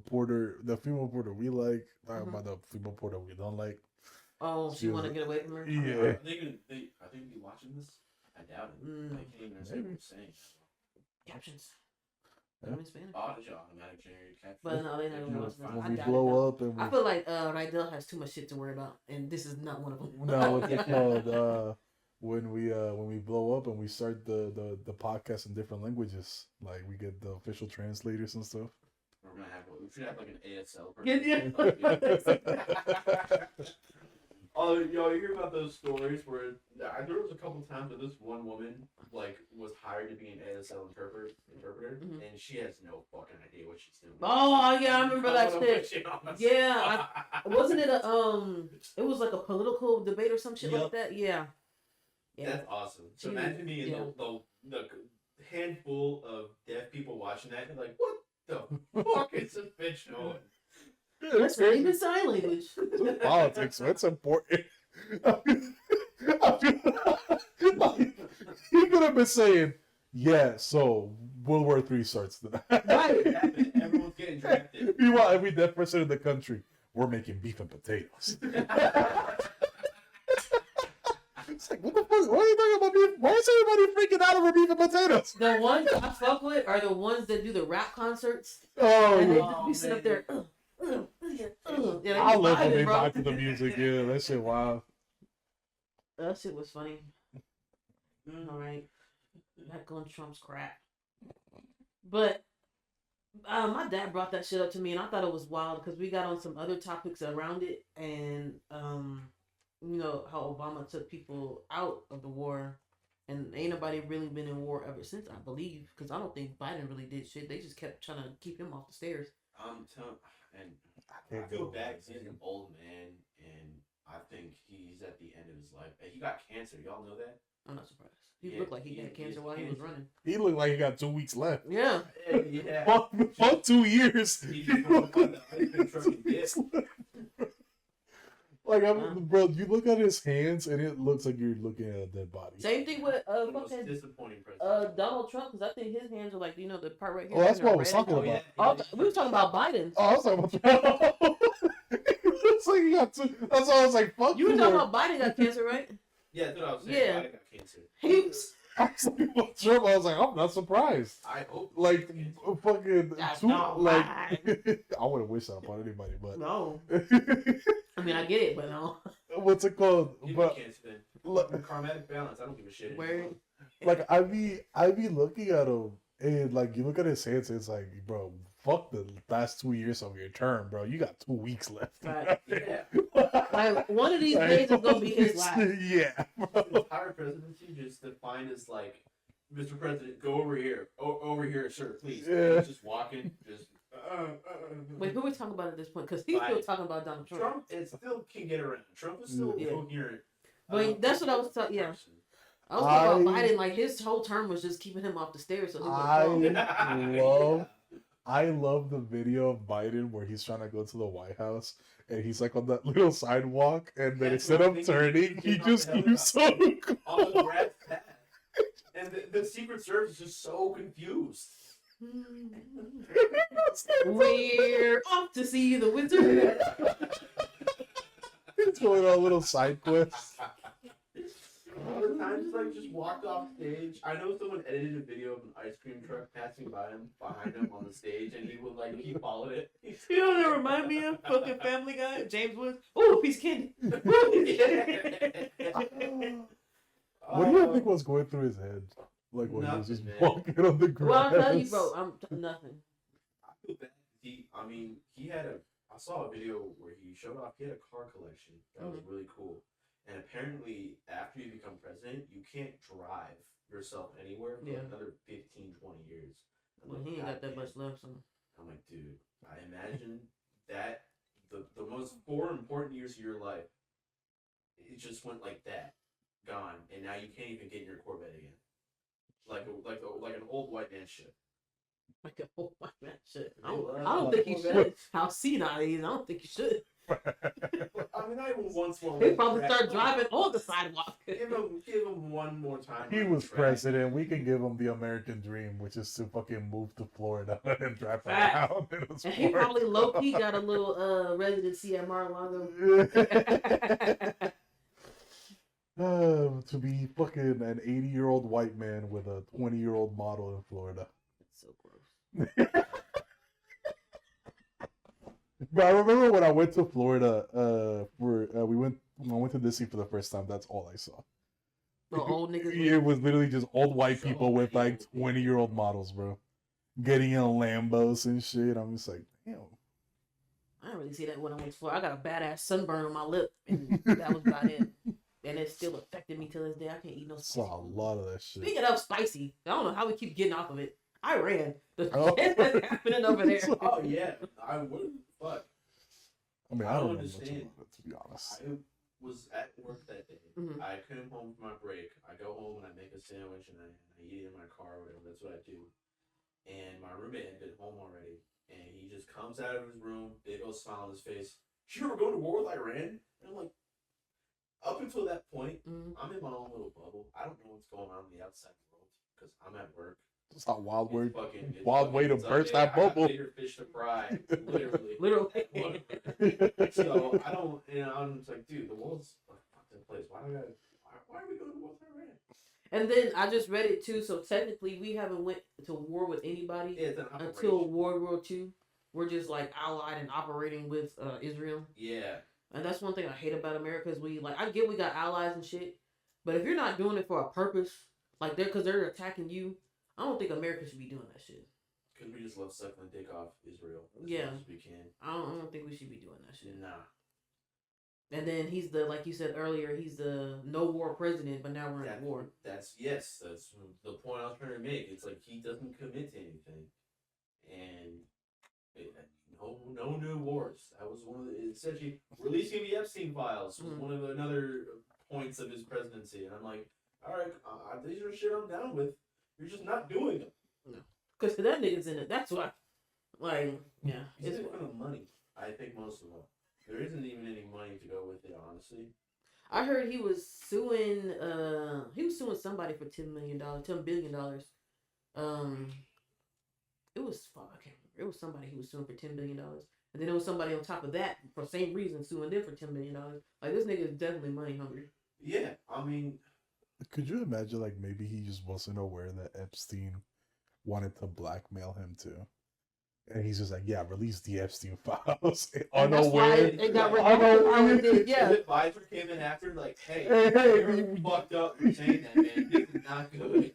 female porter we like, about the female porter we don't like. Oh, she want to get away from her? Yeah. Are they gonna be watching this? I doubt it. I can't even understand what you're saying. Captions. Yeah. In Spanish. Oh, did you automatic generate captions? But no, they never watch this. When we blow up and I feel like Rydell has too much shit to worry about, and this is not one of them. No, what's it called? When we blow up and we start the podcast in different languages, like we get the official translators and stuff. We should have like an ASL person. Oh, yo, you hear about those stories where there was a couple times where this one woman like was hired to be an ASL interpreter, and she has no fucking idea what she's doing. Oh yeah, I remember that shit. Yeah, wasn't it it was like a political debate or some shit like that. Yeah. That's awesome. So imagine me in the handful of deaf people watching that and like, what the fuck is this bitch doing? That's not even sign language. It's politics, so it's important. Like, he could have been saying, "Yeah, so World War III starts tonight." Right. Everyone's getting drafted. Meanwhile, every dead person in the country, we're making beef and potatoes. It's like, what the fuck? Why are you talking about beef? Why is everybody freaking out over beef and potatoes? The ones I fuck with are the ones that do the rap concerts. Oh, And they yeah. just be sitting up there. Yeah, they I be love when vibing, they bro. vibe to the music. Yeah, that shit wild. That shit was funny. All right. Back on Trump's crap. But my dad brought that shit up to me, and I thought it was wild because we got on some other topics around it, and you know how Obama took people out of the war, and ain't nobody really been in war ever since, I believe, because I don't think Biden really did shit. They just kept trying to keep him off the stairs. I'm telling, and I can't feel go bad with 'cause he's an old man, and I think he's at the end of his life. He got cancer. Y'all know that? I'm not surprised. He Yeah, looked like he he- had he cancer has while he was cancer. running. He looked like he got 2 weeks left. Yeah. Yeah. Fuck 2 years. He just woke up the ice cream truck and dipped. Like, bro, you look at his hands and it looks like you're looking at a dead body. Same thing with The most fucking disappointing president. Donald Trump, because I think his hands are like, you know, the part right here. Oh, that's kinda what I was red. talking Oh, about. yeah. We were talking about Biden. Oh, I was talking about it's like you got 2. That's why I was like, fuck You were you. talking about Biden got cancer, right? Yeah, that's what I was saying. Yeah. Biden got cancer. He was. I was like, about Trump. I was like, I'm not surprised. I hope. Like, he gets cancer. fucking, That's 2, not like, right. I wouldn't wish that upon anybody, but. No. I mean, I get it, but no. What's it called? Give me But cancer then. look, Karmatic balance. I don't give a shit. Where? anymore. like I be looking at him and like you look at his hands, it's like, bro, fuck the last 2 years of your term, bro. You got 2 weeks left. Right. Yeah. Like, one of these days is gonna be his last. Yeah, bro. The entire presidency just defined as like, Mr. President, go over here. Over here, sir, please. Yeah. He's just walking, just. Wait, who are we talking about at this point? Because he's still Biden. talking about Donald Trump. Trump is still can get around. Trump is still Yeah. coherent. But that's what I was talking. Yeah, person. I was talking about I- Biden. Like his whole term was just keeping him off the stairs. So he I would love I love the video of Biden where he's trying to go to the White House and he's like on that little sidewalk and then Yeah, instead so of they turning, get he off just the keeps helicopter. on On the Brad's path. And the Secret Service is just so confused. We're off to see the wizard. He's going on a little side quest. Other times, like, just walked off stage. I know someone edited a video of an ice cream truck passing by him, behind him on the stage, and he would, like, he followed it. You know what that remind me of? Fucking Family Guy, James Woods. Ooh, a piece of candy. What do you think was going through his head? Like when he was just Nothing, man. walking on the grass. Well, I'll tell you, bro. Nothing. I feel bad. He had I saw a video where he showed off, he had a car collection that was really cool. And apparently, after you become president, you can't drive yourself anywhere for another 15, 20 years. I'm Well, like, he ain't got that "God much left, so. I'm like, dude, I imagine that the most 4 important years of your life, it just went like that, gone, and now you can't even get in your Corvette again, like an old white man shit. Like a whole white man shit. I Well, don't think he should. How senile he is, I don't think he should. I mean, not even once more. He'd probably start driving on the sidewalk. Give him one more time. He on was the track. president. We can give him the American dream, which is to fucking move to Florida and drive Facts. around in a And he sport. probably low key got a little residency at Mar-a-Lago. To be fucking an 80-year-old white man with a 20-year-old model in Florida. That's so gross. But I remember when I went to Florida, I went to Disney for the first time. That's all I saw. The old niggas. It was literally just old white So people with like cute. 20-year-old models, bro, getting in Lambos and shit. I'm just like, damn. I didn't really see that when I went to Florida. I got a badass sunburn on my lip, and that was about it. And it still affected me till this day. I can't eat no spicy Saw a food. lot of that shit. Speaking of spicy, I don't know how we keep getting off of it. I ran. The Oh. shit that's happening over there. Oh yeah, I would. Fuck. I mean, I I don't don't know much understand. about it, to be honest. I was at work that day. Mhm. I came home from my break. I go home and I make a sandwich and I eat it in my car or whatever. That's what I do. And my roommate had been home already. And he just comes out of his room, big old smile on his face. You ever go to war with Iran? And I'm like, until that point, Mhm. I'm in my own little bubble. I don't know what's going on in the outside world because I'm at work. It's a wild It's word. fucking, it's Wild fucking, way to it's like, burst hey, that I got bubble. bigger fish to fry, literally. Literally. So I don't, and I'm just like, dude, the world's a fucking place. Why are we going to war with Iran? And then I just read it too. So technically, we haven't went to war with anybody Yeah, it's an until operation. World War II. We're just like allied and operating with Israel. Yeah. And that's one thing I hate about America is we like I get we got allies and shit, but if you're not doing it for a purpose, like they're attacking you, I don't think America should be doing that shit. Because we just love sucking the dick off Israel as Yeah. much as we can. I don't think we should be doing that shit. Nah. And then he's the like you said earlier, he's the no war president, but now we're in war. That's the point I was trying to make. It's like he doesn't commit to anything, and no new wars. That was one of the essentially releasing the Epstein files was one of another points of his presidency, and I'm like, all right, these are shit I'm down with. You're just not doing them. No, because that nigga's in it. That's why. Like, yeah, It's it's kind of money. I think most of them. There isn't even any money to go with it, honestly. I heard he was suing somebody for $10 billion. It was fuck, I can't remember. It was somebody he was suing for $10 billion. And then there was somebody on top of that for the same reason suing them for $10 million. Like this nigga is definitely money hungry. Yeah, I mean, Could you imagine, like, maybe he just wasn't aware that Epstein wanted to blackmail him too? And he's just like, yeah, release the Epstein files. And that's why Unaware. it got rid yeah. the advisor came in after, like, hey, Hey, you're fucked up for saying that, man. This is not good.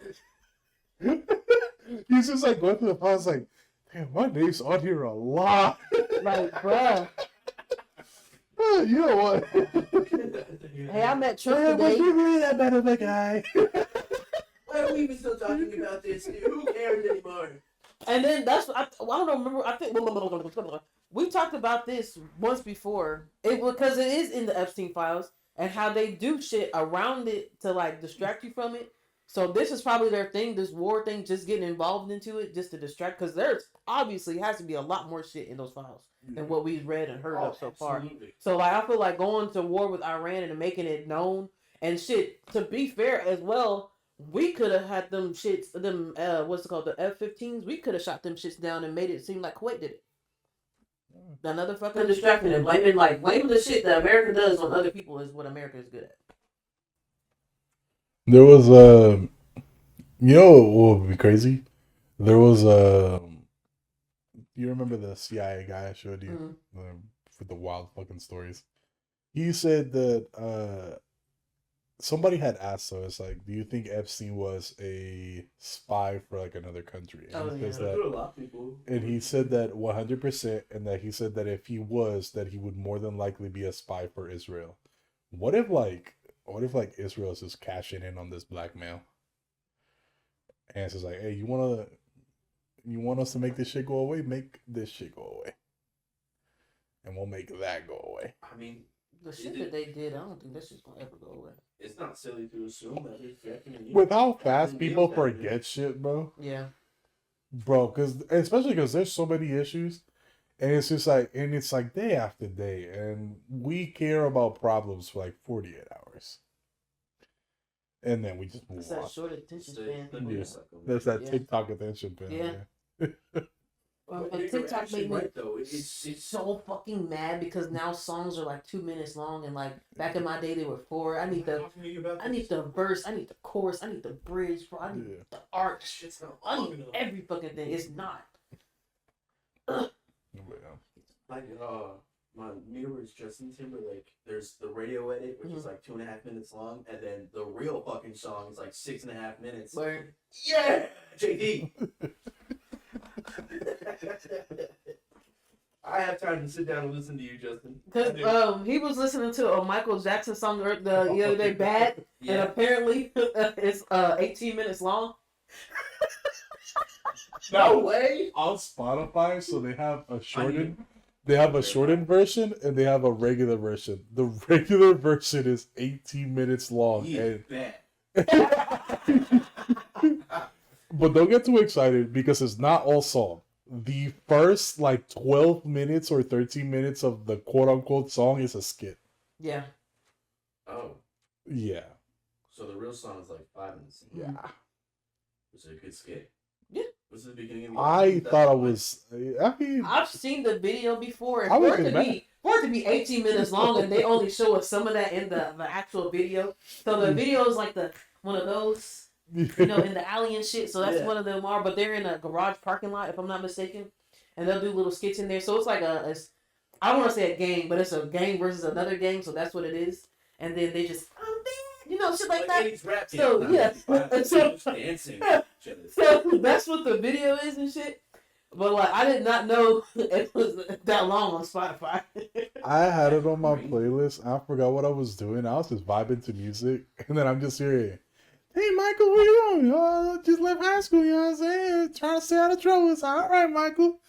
He's just like going through the files, like, damn, my name's on here a lot. Like, bruh. You know what? Hey, I met Trump Was today. you really that bad of a guy? Why are we even still talking about this? Who cares anymore? And then that's I don't remember. I think we talked about this once before. It because it is in the Epstein files and how they do shit around it to like distract you from it. So this is probably their thing. This war thing, just getting involved into it, just to distract. Because there's obviously has to be a lot more shit in those files than what we've read and heard of so far. So like I feel like going to war with Iran and making it known and shit. To be fair as well. We could have had them shits, what's it called, the F-15s. We could have shot them shits down and made it seem like Kuwait did it. Another fucking distracting and blaming the shit that America does on other people is what America is good at. There was you know what would be crazy? There was you remember the CIA guy I showed you for the wild fucking stories? He said that somebody had asked us, like, do you think Epstein was a spy for like another country? And he says that, a lot of people. and he said that 100%, and that he said that if he was, that he would more than likely be a spy for Israel. What if Israel is just cashing in on this blackmail? And it's just like, hey, you want us to make this shit go away? Make this shit go away, and we'll make that go away. I mean, The shit that they did, I don't think that shit's gonna ever go away. it's not silly to assume that they're checking With how fast people forget shit, bro. Yeah. Bro, especially because there's so many issues, and it's just like, day after day, and we care about problems for like 48 hours, and then we just move It's on. that short attention span. Yeah. That's that Yeah. TikTok attention span. Yeah. And TikTok made me right, though. It's so fucking mad because now songs are like 2 minutes long and like back in my day they were 4. I need the verse, I need the chorus, I need the bridge, bro. I need the arc. Shit's not I long need enough. every fucking thing. It's not. Like my mirror is Justin Timberlake. There's the radio edit, which is like 2.5 minutes long, and then the real fucking song is like 6.5 minutes. Where Yeah, JD. I have time to sit down and listen to you, Justin. because he was listening to a Michael Jackson song the other day, Bad, and Yeah. apparently it's 18 minutes long. No way. On Spotify, so they have a shortened version and they have a regular version. The regular version is 18 minutes long. Yeah, And bad. but don't get too excited because it's not all song. The first like 12 minutes or 13 minutes of the quote unquote song is a skit. Yeah. Oh. Yeah. So the real song is like 5 minutes. Yeah. Was it a good skit? Yeah. Was it the beginning of the I thought it was. I mean, I've seen the video before. And I for wasn't it to be 18 minutes long, and they only show us some of that in the actual video. So the video is like one of those, in the alley and shit. So that's one of them are. But they're in a garage parking lot, if I'm not mistaken, and they'll do little skits in there. So it's like I don't want to say a gang, but it's a gang versus another gang. So that's what it is. And then they just, shit like that. 80s rap So, game. yeah. Just dancing. So that's what the video is and shit. But like, I did not know it was that long on Spotify. I had it on my playlist. I forgot what I was doing. I was just vibing to music, and then I'm just hearing, "Hey, Michael, what you doing? Just left high school. You know what I'm saying? Trying to stay out of trouble." It's all right, Michael.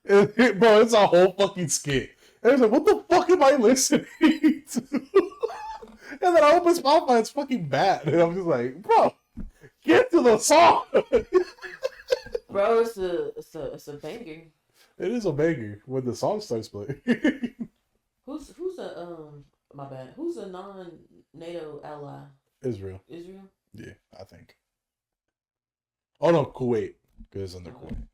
Bro, it's a whole fucking skit. And it's like, what the fuck am I listening to? And then I open Spotify, it's fucking bad, and I'm just like, bro, get to the song. Bro, it's a banger. It is a banger when the song starts playing. Who's my bad. Who's a non-NATO ally? Israel. Israel? Yeah, I think. Oh no, Kuwait. Because under Kuwait.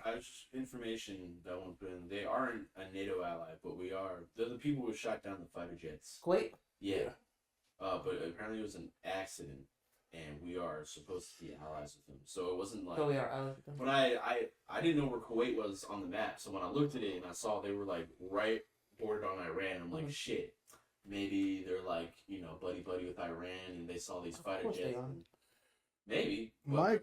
I was just information that won't put in. They aren't a NATO ally, but we are. They're the people who shot down the fighter jets. Kuwait? Yeah. But apparently it was an accident, and we are supposed to be allies with them. So it wasn't like. So we are allies with them. When I didn't know where Kuwait was on the map, so when I looked at it and I saw they were like right bordered on Iran, I'm like, shit. Maybe they're like, buddy with Iran, and they saw these fighter jets. Maybe. My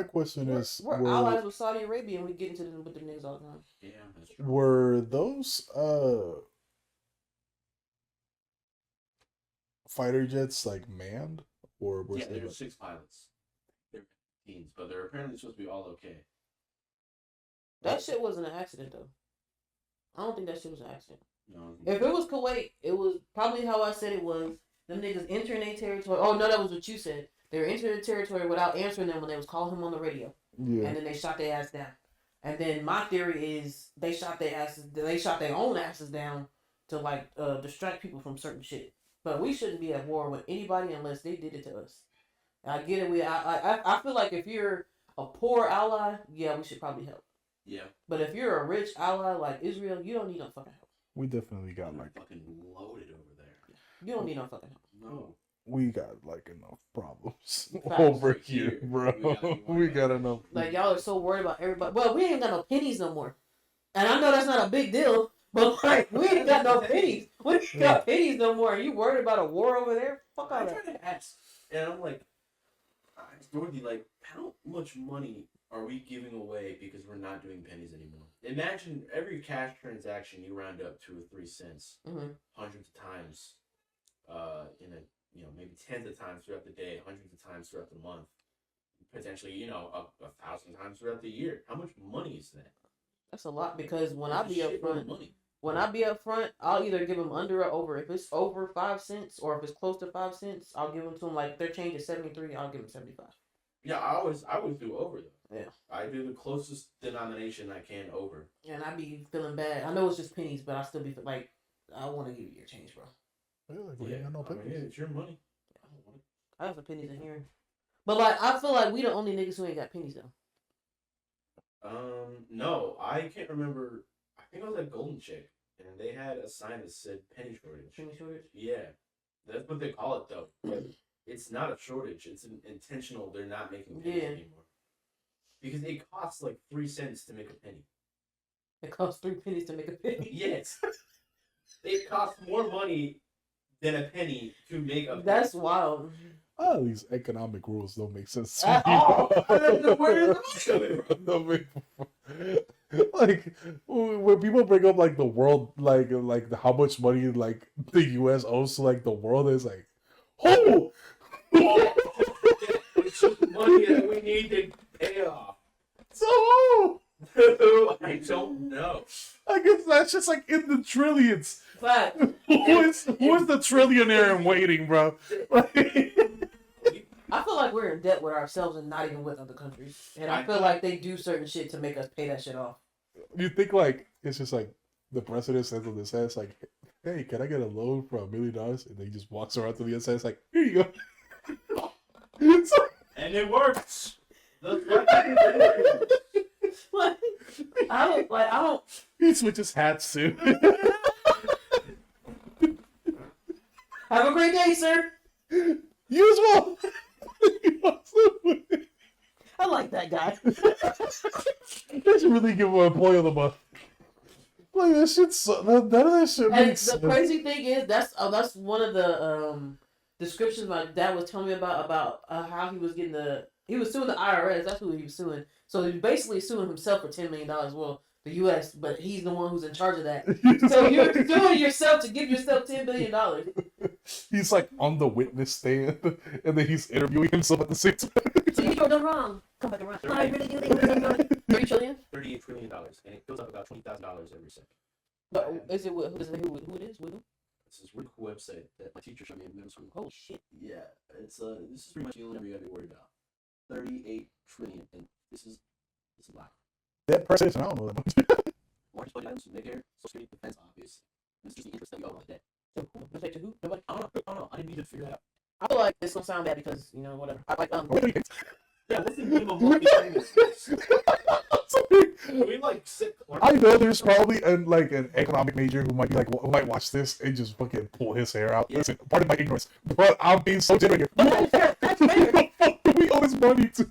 question is, we're allies with Saudi Arabia, and we get into them with the niggas all the time. Yeah, that's true. were those fighter jets like manned, or was there were 6 pilots. They're teens, but they're apparently supposed to be all okay. That shit wasn't an accident though. I don't think that shit was an accident. No. If it was Kuwait, it was probably how I said it was. Them niggas entering their territory. Oh no, that was what you said. They were entering the territory without answering them when they was calling him on the radio. Yeah. And then they shot their ass down. And then my theory is they shot their own asses down to like distract people from certain shit. But we shouldn't be at war with anybody unless they did it to us. I get it. I feel like if you're a poor ally, yeah, we should probably help. Yeah. But if you're a rich ally like Israel, you don't need no fucking help. We definitely got like fucking loaded over there. You don't need no fucking help. No. We got like enough problems Facts. over here, bro. We got enough. Like y'all are so worried about everybody. Well, we ain't got no pennies no more. And I know that's not a big deal, but like we ain't got no pennies. We ain't got pennies no more. Are you worried about a war over there? Fuck out I'm of there. trying to ask, and I'm like, Dorothy, like, how much money are we giving away because we're not doing pennies anymore? Imagine every cash transaction you round up 2 or 3 cents, hundreds of times, in a maybe tens of times throughout the day, hundreds of times throughout the month, potentially 1,000 times throughout the year. How much money is that? That's a lot because when I That's a be up shitload front, of money. I'll either give them under or over. If it's over 5 cents or if it's close to 5 cents, I'll give them to them. Like if their change is 73, I'll give them 75. Yeah, I always do over though. Yeah. I do the closest denomination I can over. And I be feeling bad. I know it's just pennies, but I still be like, I want to give you your change, bro. We ain't got no pennies. It's your money. I have some pennies in here. But like, I feel like we the only niggas who ain't got pennies though. No, I can't remember. I think I was at Golden Chick, and they had a sign that said penny shortage. Penny shortage? Yeah, that's what they call it though. But it's not a shortage. It's an intentional. They're not making pennies anymore because it costs like 3 cents to make a penny. It costs 3 pennies to make a penny. Yes, it costs more money than a penny to make a penny. That's wild. Oh, these economic rules don't make sense to At me. all. Where is it Don't make- like when people bring up like the world, like how much money like the U.S. owes to like the world, is like, oh, It's just money that we need to pay off. so I don't know. I guess that's just like in the trillions. Fact. Who is the trillionaire in waiting, bro? I feel like we're in debt with ourselves and not even with other countries. And I feel like they do certain shit to make us pay that shit off. You think like it's just like the president says on this ass like, hey, can I get a loan for $1 million? And then he just walks around to the other side. It's like, here you go. It's like, And it works. Like, I don't. he switches hats too. Have a great day, sir. You as well. I like that guy. They should really give him an employee of the month. Like that shit's so, none of that shit And makes the sense. crazy thing is, that's one of the descriptions my dad was telling me about how he was getting he was suing the IRS. That's who he was suing. So he's basically suing himself for $10 million. Well, the U.S., but he's the one who's in charge of that. So you're suing yourself to give yourself $10 billion. He's like on the witness stand, and then he's interviewing himself at the same time. So you go wrong. Come back around. I really do think $3 trillion. $38 trillion, and it goes up about $20,000 every second. But is it who it is? With who? This is a really cool website that my teacher showed me in middle school. Oh shit! Yeah, it's this is pretty much the only number you gotta be worried about. 38 trillion, and this is a lot. That person, I don't know that much. Largest budget items: Medicare, Social Security, defense, obvious. This is just the interest that we all like that. So who? Let's say to who? Nobody. I don't know. I didn't need to figure it out. I feel like it's gonna sound bad because whatever. I like Yeah, what's the minimum monthly payment? We like sick. I know there's probably an economic major who might be like, who might watch this and just fucking pull his hair out. Yeah. Listen, pardon my ignorance, but I'm being so genuine. That's fair. That's fair. Who the fuck do we owe this money to?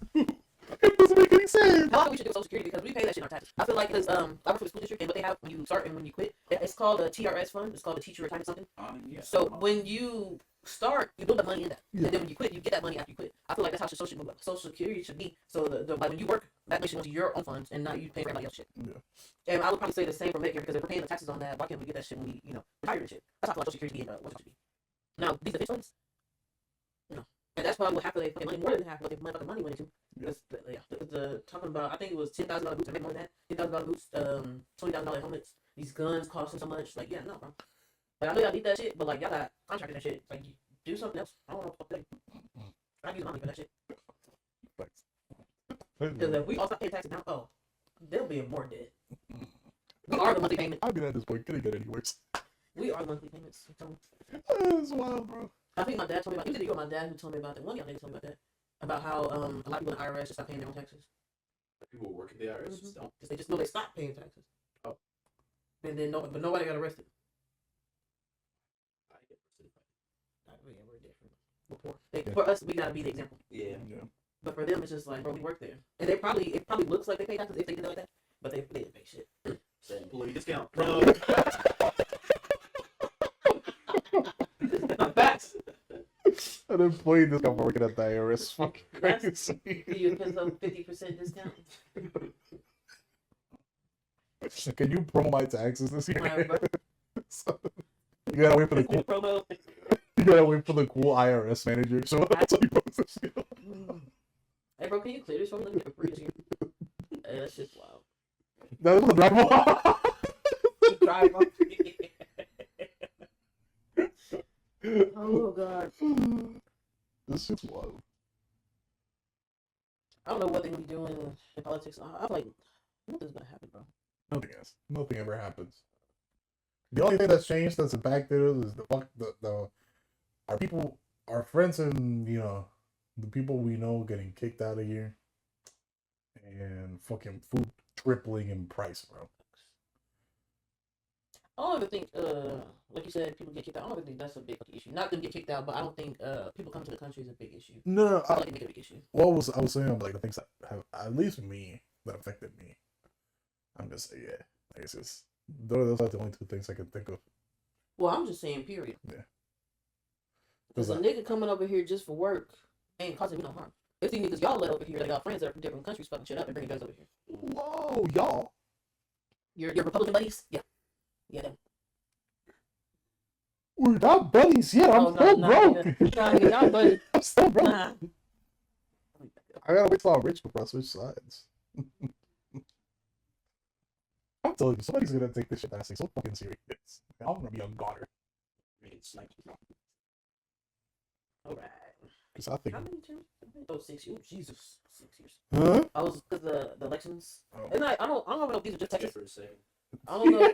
It doesn't make any sense. I think we should do Social Security because we pay that shit in our taxes. I feel like because I work for the school district and what they have when you start and when you quit, it's called a TRS fund. It's called a teacher retirement something. Yeah. So when you start, you build that money in that, Yeah. and then when you quit, you get that money after you quit. I feel like that's how Social Security should be. So like when you work, that makes you into your own funds and not you pay for everybody else's shit. Yeah. And I would probably say the same for Medicare because if we're paying the taxes on that, why can't we get that shit when we retire and shit? That's how I feel like Social Security should be. What it should be. Now these defense funds, and that's probably what half of they money more than half of what they motherfucking money went into. Yeah. The talking about, I think it was $10,000 boots, or maybe more than that. $10,000 boots, $20,000 helmets. These guns costing so much. Like, yeah, no, bro. Like, I know y'all need that shit, but like y'all got contracted and shit. Like, you do something else. I don't know what to do. I use money for that shit. Because if we all stop paying taxes now, they'll be in more debt. We are the monthly payments. I mean, at this point, can it get any worse? We are the monthly payments. That's wild, bro. I think my dad told me about. It was either you or my dad who told me about that. One of y'all niggas told me about that. About how a lot of people in the IRS just stop paying their own taxes. People who work at the IRS just don't. Because they just know they stopped paying taxes. Oh. And then but nobody got arrested. I get arrested. Yeah, we're different. We're poor. For us, we gotta be the example. Yeah. But for them, it's just like, bro, we work there, and it probably looks like they pay taxes if they did it like that, but they didn't pay shit. Say employee discount. Facts. An employee discount for working at the IRS. Fucking That's- crazy. Do you give them 50% discount? Can you promo my taxes this year? Whatever. So, you gotta wait for the cool. Promo. You gotta wait for the cool IRS manager. So that's what you post this shit. Hey, bro, can you clear this for me? Let me get a free this year. Hey, that shit's wild. That was a drivable. Drive up. Oh god. This shit's wild. I don't know what they're gonna be doing in politics. I'm like, nothing's gonna happen, bro. Nothing else. Nothing ever happens. The only thing that's changed that's impacted us is our people, our friends, and the people we know getting kicked out of here, and fucking food tripling in price, bro. I don't ever think, like you said, people get kicked out. I don't ever think that's a big fucking issue. Not them get kicked out, but I don't think people coming to the country is a big issue. No, I like to make it a big issue. I was saying like the things that have at least me that affected me. I'm just saying, yeah, like, it's just those are the only two things I can think of. Well, I'm just saying, period. Yeah. Because a nigga coming over here just for work ain't causing me no harm. If these niggas y'all let over here, they got friends that are from different countries fucking shit up and bringing guns over here. Whoa, y'all! Your Republican buddies? Yeah. Yeah, them. We're not buddies yet. I'm still broke. Nah, y'all buddies. I'm still broke. Nah. I gotta wait till I'm rich before I switch sides. I'm telling you, somebody's gonna take this shit actually so fucking serious. I'm gonna be a goner. Alright. Cause I think. How many terms? Oh, 6 years. Jesus. 6 years. Huh? I was, because the elections. Oh. And I don't know if these are just Yeah, Texas. for a second. I don't know.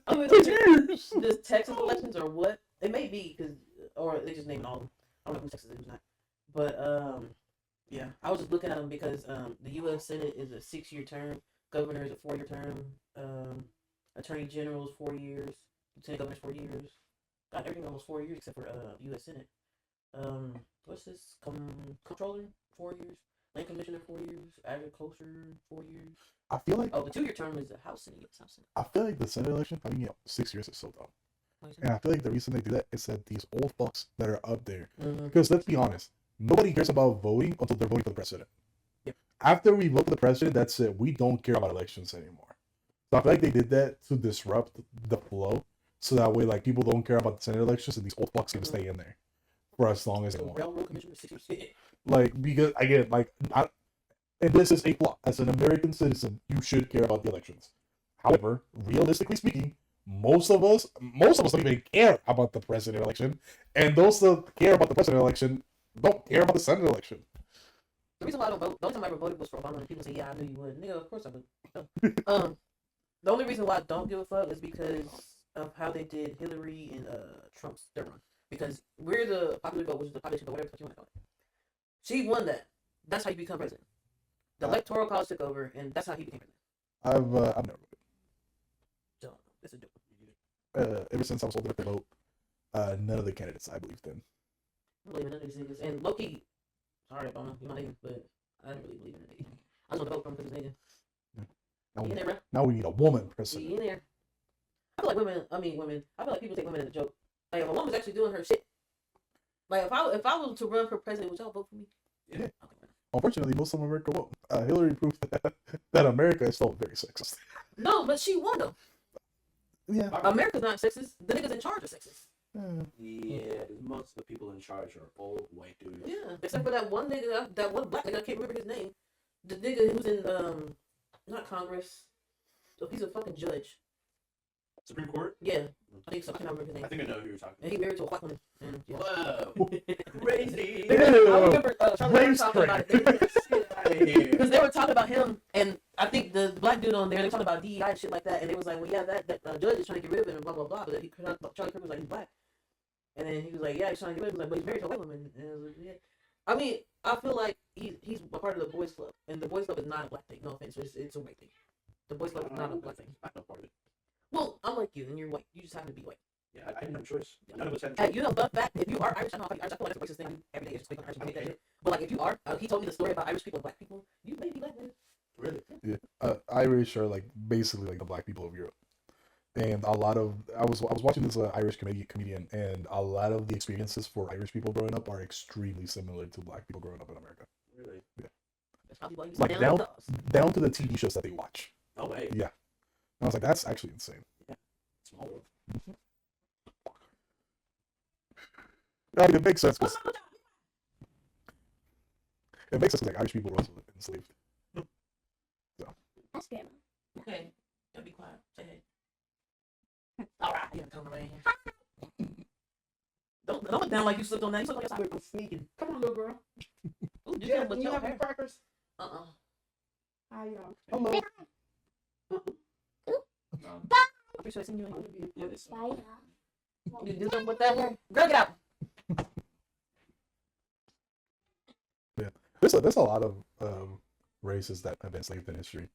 I don't know if it's just Texas elections or what. It may be because, or they just named all of them. I don't know who Texas is not. But yeah, I was just looking at them because the U.S. Senate is a 6-year term, governor is a 4-year term, attorney general is 4 years, lieutenant governor's 4 years. Got everything almost 4 years except for U.S. Senate. What's this? Controller 4 years, land commissioner 4 years, agriculture 4 years. I feel like the 2-year term is the House Senate. Yes, House Senate. I feel like the Senate election, I mean, 6 years is so dumb. What you And I feel like the reason they do that is that these old fucks that are up there, saying? because let's be honest, nobody cares about voting until they're voting for the president. Yep. After we vote for the president, that's it. We don't care about elections anymore. So I feel like they did that to disrupt the flow, so that way, like, people don't care about the Senate elections, and these old fucks can stay in there for as long as they want. Railroad commissioner 6 years. Like, because again, like, and this is a flaw. As an American citizen, you should care about the elections. However, realistically speaking, most of us don't even care about the president election, and those that care about the president election don't care about the Senate election. The reason why I don't vote, the only time I ever voted was for Obama, and people say, "Yeah, I knew you would." Nigga, of course I would. The only reason why I don't give a fuck is because of how they did Hillary and Trump's their run. Because we're the popular vote, which is the population vote, whatever the fuck you want to call it. She won that. That's how you become president. The electoral college took over, and that's how he became president. I've never voted. So it's a joke. Ever since I was old enough to vote, none of the candidates I believed in. I don't believe in none of these niggas. And low-key, sorry, Obama, you're my nigga, but I didn't really believe in that nigga. I just want to vote for him because he's nigga. He in there, bro. Now we need a woman He president. in there. I feel like women. I feel like people take women as a joke. Like if a woman's actually doing her shit. Like if I was to run for president, would y'all vote for me? Yeah. Okay. Unfortunately, most of America won't. Hillary proved that America is still very sexist. No, but she won though. Yeah. America's not sexist. The niggas in charge are sexist. Yeah, most of the people in charge are old white dudes. Yeah, except for that one nigga, that one black nigga. I can't remember his name. The nigga who's in not Congress. Oh, he's a fucking judge. Supreme Court? Yeah, I think so. I can't remember his name. I think I know who you're talking And he married to a white woman. And, yeah. Whoa! Crazy! I remember Charlie Race talking about it. Get out of here. Because they were talking about him, and I think the black dude on there, they were talking about DEI and shit like that, and they was like, well, yeah, that judge is trying to get rid of him and blah, blah, blah, but Charlie Kirk was like, he's black. And then he was like, yeah, he's trying to get rid of him, but he's married to a white woman. And I was like, yeah. I mean, I feel like he's a part of the boys club, and the boys club is not a black thing, no offense, it's a white thing. The boys club is not a black thing. I'm not part of it. Well, I'm like you, and you're white. You just happen to be white. Yeah, I didn't have a choice. None of us had a choice. You know, but fact, if you are Irish, I feel like it's a racist thing every day. It's just Irish, I hate that shit. But like, if you are, he told me the story about Irish people and black people. You may be black, man. Really? Yeah. Irish are like basically like the black people of Europe. And a lot of I was watching this Irish comedian, and a lot of the experiences for Irish people growing up are extremely similar to black people growing up in America. Really? That's probably why you Like sit down with us. down to the TV shows that they watch. No way. Yeah. And I was like, that's actually insane. Small world. I mean, it makes sense because like Irish people were also enslaved. That's good. Okay, don't be quiet. Say hey. All right, you come around here. Don't look down like you slipped on that. You look like you're sneaking. Come on, little girl. Ooh, you Yeah, with you your have any hair. crackers? How you doing? Hello. I'm pretty sure I seen you in here. Yeah, this Bye. You do something with that hair? Girl, get out. There's a lot of races that have been enslaved in history.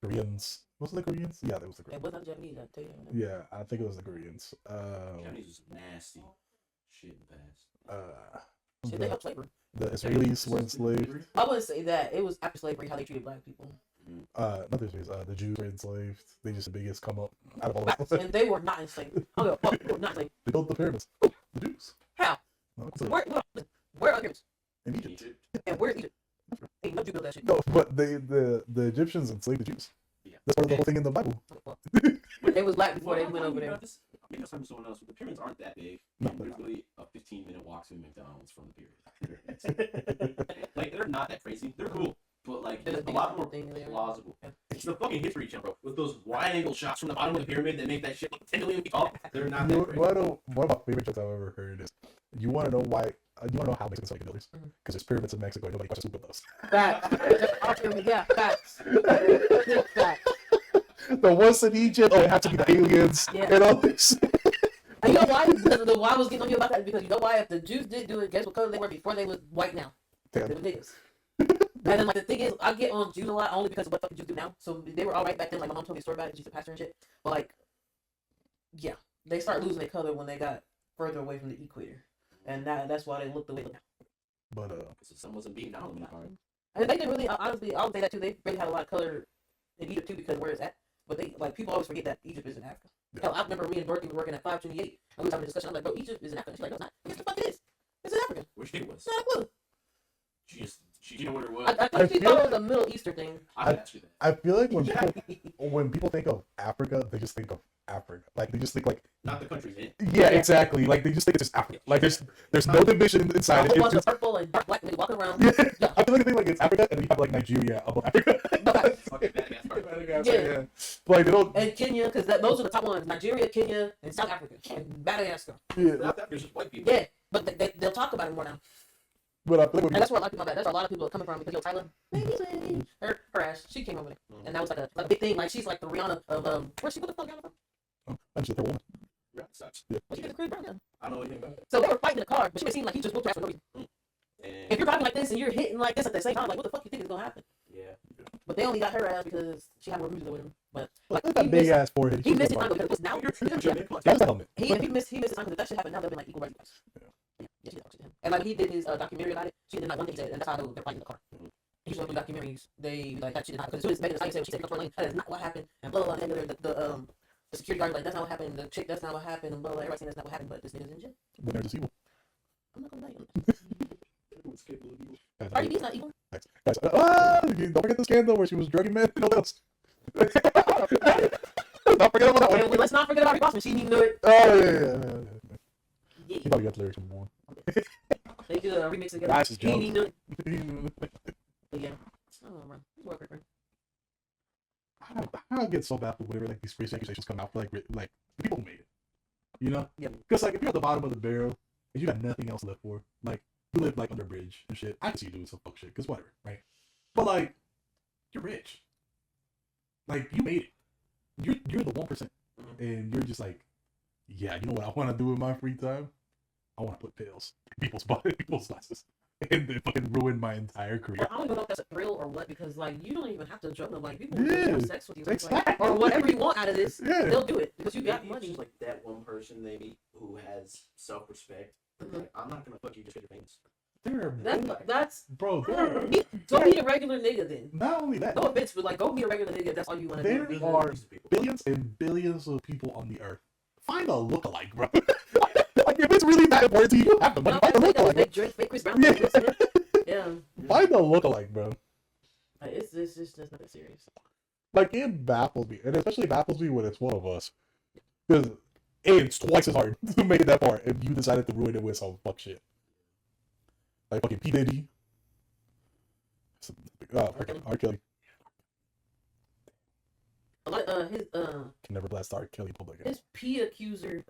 Koreans. Was it the Koreans? Yeah, that was the It Koreans. wasn't Japanese, I tell you. Yeah, I think it was the Koreans. Japanese was nasty shit in the past. Shit, they helped slavery. The Israelis were enslaved. I wouldn't say that. It was after slavery how they treated black people. Not the Israelis. The Jews were enslaved. They just the biggest come up out of all of Facts. them. And they were not enslaved. I don't give a fuck. They were not enslaved. They built the pyramids. The Jews. How? No, it's a- Where are the pyramids? in In Egypt. Egypt? And where's Egypt? Ain't no Jew built that shit. No, but the Egyptians enslaved the Jews. Yeah. That's part of the whole thing in the Bible. They was black before they Well, went I'm over talking there. about this. Maybe I was talking to someone else, but the pyramids aren't that big. No, And they're there's not. really a 15-minute walk to McDonald's from the pyramids. Like, they're not that crazy. They're cool, but like, They're it's the a lot more biggest thing there. plausible. Yeah. It's the fucking history channel, bro. With those wide-angle shots from the bottom of the pyramid that make that shit look 10 million feet tall. They're not You that know, crazy. one of my favorite jokes I've ever heard is, you want to know why? You want to know how Mexicans like the builders? Mhm. Because there's pyramids in Mexico and nobody questions who built those. Facts. Yeah, facts. Facts. The ones in Egypt, it had to be the aliens Yeah. and all this. And you know why? Why I was getting on you about that? Because you know why? If the Jews did do it, guess what color they were before they was white now? Damn. They were niggas. And then like the thing is, I get on Jews a lot only because of what fucking Jews do now. So they were all right back then. Like my mom told me a story about it. She's a pastor and shit. But like, yeah, they start losing their color when they got further away from the equator, and that's why they look the way they look now. But Because the sun wasn't beating down on them hard. And they didn't really, honestly, I would say that too. They really had a lot of color in Egypt too because where it's at. But they like people always forget that Egypt is in Africa. Hell, I remember me and Dorothy were working at 528, and we were having a discussion. I'm like, bro, Egypt is in Africa. She's like, no, it's not. Yes, the fuck it is. It's in Africa. Which it was. It's not a clue. She didn't know what it was. I think she thought it was a Middle Eastern thing. I asked you that. I feel like when people think of Africa, they just think of Africa. Like they just think like Not the country's in. yeah, exactly. Like they just think it's just Africa. Like there's no division A inside whole it. bunch It's of just purple and dark black niggas walking around. yeah. I feel like they think like it's Africa, and then you have like Nigeria above Africa. Fucking Madagascar. Yeah. But like they don't. And Kenya, because those are the top ones: Nigeria, Kenya, and South Africa, and Madagascar. Yeah. South Africa's just white people. Yeah, but they'll talk about it more now. But I feel like And that's where a lot of people. That's where a lot of people are coming from because Tyler, her ass, she came over there, and that was like a big thing. Like she's like the Rihanna of where's she? What the fuck Rihanna from? I'm just a woman. That sucks. Well, she gets a Chris Brown. Yeah. I don't know anything about it. So they were fighting in the car, but she made it seem like he just whooped her ass for no reason. If And you're driving like this and you're hitting like this at the same time, like what the fuck you think is gonna happen? yeah. But they only got her ass because she had more bruises with him. But Like like that he big missed, ass forehead. he missed his time because now You're That's the helmet. he missed his time because if that shit happened now they'll be like equal rights. Yeah, she talks to him. And like he did his documentary about it. She did not one thing he said, and that's how they're fighting in the car. He shows them documentaries. They like that shit did not because as soon as Megan Thee Stallion said she said lane, that is not what happened, and blah blah blah. And the security guard was like that's not what happened. The chick that's not what happened, and blah blah. Everybody saying that's not what happened, but this nigga's in jail. Then there's this evil. I'm not gonna lie. Everyone's capable of evil. Cardi B's not evil. Guys, don't forget the scandal where she was drugging men. No else. Don't forget about that one. And let's not forget about Rick Ross. She knew it. Oh yeah. Yeah. You probably got the lyrics from more. They did a remix together. That's his joke. He knew it. But yeah. Oh, bro. Work, work, work. I get so baffled whenever like these crazy accusations come out for like people who made it. You know? Yeah. Because like if you're at the bottom of the barrel and you got nothing else left for, like you live like under a bridge and shit, I can see you doing some fuck shit, because whatever, right? But like, you're rich. Like you made it. You're the 1%. And you're just like, yeah, you know what I want to do in my free time? I want to put pills in people's glasses. And then fucking ruin my entire career. I don't even know if that's a thrill or what because like you don't even have to drug them. Like people Yeah. will have sex with you, like, Exactly. or whatever you want out of this. Yeah. They'll do it because you got Maybe it's money. just like that one person they meet who has self-respect. Mhm. Like, I'm not gonna fuck you just because you're famous. That's Bro, go meet a regular nigga then. not only that, No offense, but like go meet a regular nigga if that's all you want to There do. are billions and billions of people on the earth. Find a lookalike, bro. Like if it's really that important to you, you have the money. Find a lookalike. Fake Drake, fake Chris Brown. Yeah. Fake Will Smith. Yeah, Find a lookalike, bro. like, it's just not that serious. Like it baffles me, and especially baffles me when it's one of us, because it's twice as hard to make it that far if you decided to ruin it with some fuck shit. Like fucking P Diddy, R. Kelly. A lot, his Can never blast R. Kelly public. his P accuser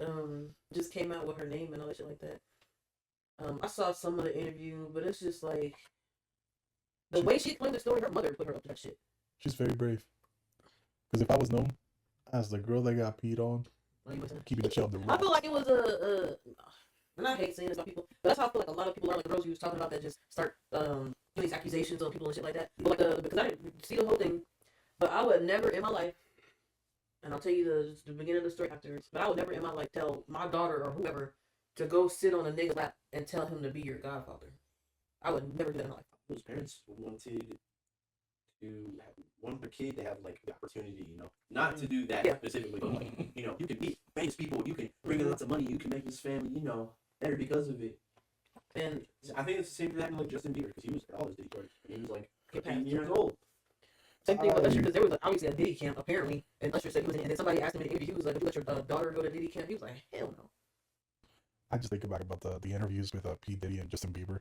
just came out with her name and all that shit like that. I saw some of the interview, but it's just like the way she explained the story. Her mother put her up to that shit. She's very brave. Because if I was known as the girl that got peed on, Like, you saying? keeping the shit on the I road. feel like it was and I hate saying this about people, but that's how I feel like a lot of people are like the girls you was talking about that just start doing these accusations on people and shit like that. But like because I didn't see the whole thing, but I would never in my life, and I'll tell you the beginning of the story afterwards. But I would never in my life tell my daughter or whoever to go sit on a nigga's lap and tell him to be your godfather. I would never do that in my life. Those parents wanted to want their kid to have like the opportunity, you know, not to do that Yeah. specifically, but like, you know, you can meet famous people, you can bring in lots of money, you can make this family, you know, better because of it. And I think it's the same thing that happened with Justin Bieber because he was all his Diddy party. He was like Get 15 past years it. old. same thing with Usher because there was obviously a Diddy camp apparently, and Usher said he was in it. And then somebody asked him in the interview, he was like, "Would you let your daughter go to Diddy camp?" He was like, "Hell no." I just think about the interviews with P Diddy and Justin Bieber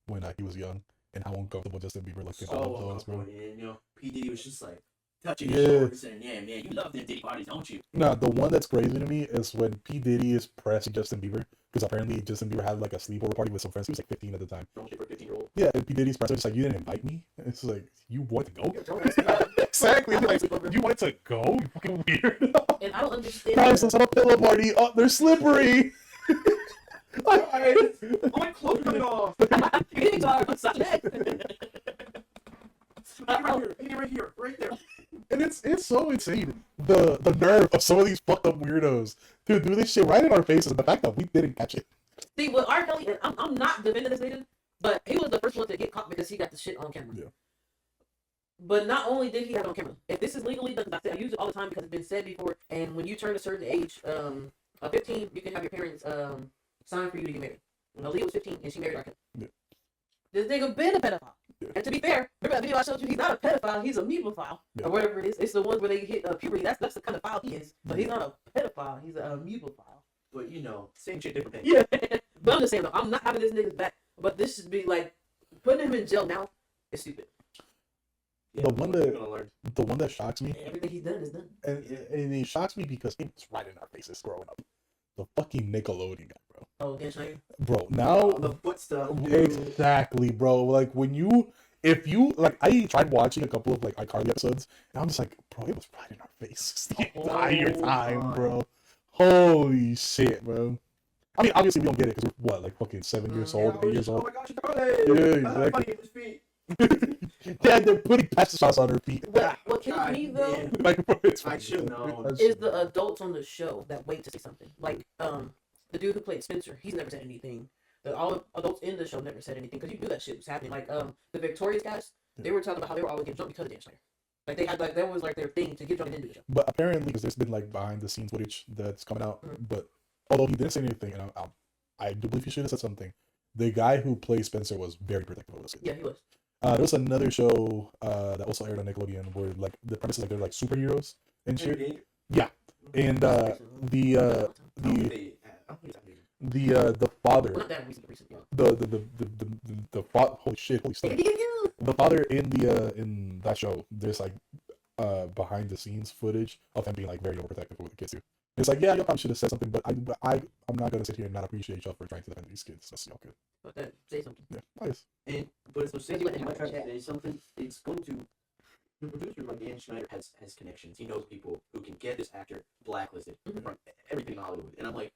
when he was young, and how uncomfortable Justin Bieber looked in So all of those, bro. and you know, P Diddy was just like touching Yeah. his shoulders and yeah, man, you love them Diddy parties, don't you? No, the one that's crazy to me is when P Diddy is pressing Justin Bieber because apparently Justin Bieber had like a sleepover party with some friends. He was like 15 at the time. Don't shit for a 15-year-old. Yeah, and P Diddy's presser was like, "You didn't invite me." And it's like, "You wanted to go?" Exactly. Like, you wanted to go? You fucking weird. And I don't understand. Guys, let's have a pillow party. Oh, they're slippery. Guys, my clothes coming off. These are such Right here, right there. And it's so insane. The nerve of some of these fucked up weirdos to do this shit right in our faces, and the fact that we didn't catch it. See, with R. Kelly, I'm not defending this nigga, but he was the first one to get caught because he got the shit on camera. Yeah. But not only did he have it on camera, if this is legally done, I use it all the time because it's been said before, and when you turn a certain age, 15, you can have your parents sign for you to get married. When Aaliyah was 15 and she married R. Kelly. Yeah. This nigga been a pedophile. Yeah. And to be fair, remember that video I showed you? He's not a pedophile. He's a amoebophile. Yeah. Or whatever it is. It's the ones where they hit puberty. That's the kind of file he is. But he's not a pedophile. He's an amoebophile. But you know, same shit, different thing. Yeah. But I'm just saying, though, I'm not having this nigga's back. But this should be like, putting him in jail now is stupid. Yeah, The one that- gonna learn. The one that shocks me, Everything he's done is done. and it shocks me because it's right in our faces growing up. The fucking Nickelodeon guy, bro. Oh, Dan Schneider? Bro, now The foot stuff. exactly, bro. Like if you like, I tried watching a couple of like iCarly episodes, and I'm just like, bro, it was right in our faces the entire time, bro. Holy shit, bro. I mean, obviously we don't get it because we're what, like fucking 7 years old, 8 years Oh old. my gosh, Charlie! Yeah, exactly. His feet. Dad, they're putting pesticides on her feet. What kills God me, though, damn. Like, bro, it's I should know. is the adults on the show that wait to say something. Like, the dude who played Spencer, he's never said anything. All adults in the show never said anything because you knew that shit was happening. Like, the Victorious guys, they were talking about how they were always getting jumped because of Dan Schneider. Like, they had, like, that was like their thing to get jumped into the show. But apparently, because there's been like behind the scenes footage that's coming out, Mhm. but although he didn't say anything, and I do believe he should have said something. The guy who plays Spencer was very protective of those kids. Yeah, he was. There was another show that also aired on Nickelodeon where like the premise is like they're like superheroes and shit. And the father, Well, not that recent, yeah. the holy shit, holy stuff. The father in that show, there's like behind the scenes footage of him being like very overprotective with the kids too. It's like, yeah, you probably should have said something, but I'm not gonna sit here and not appreciate y'all for trying to defend these kids. That's y'all good. But then, say something. Yeah, nice. But it's the same You thing. went When I to try to chat. say something, it's going to. The producer, like Dan Schneider, has connections. He knows people who can get this actor blacklisted Mhm. from everything in Hollywood. And I'm like,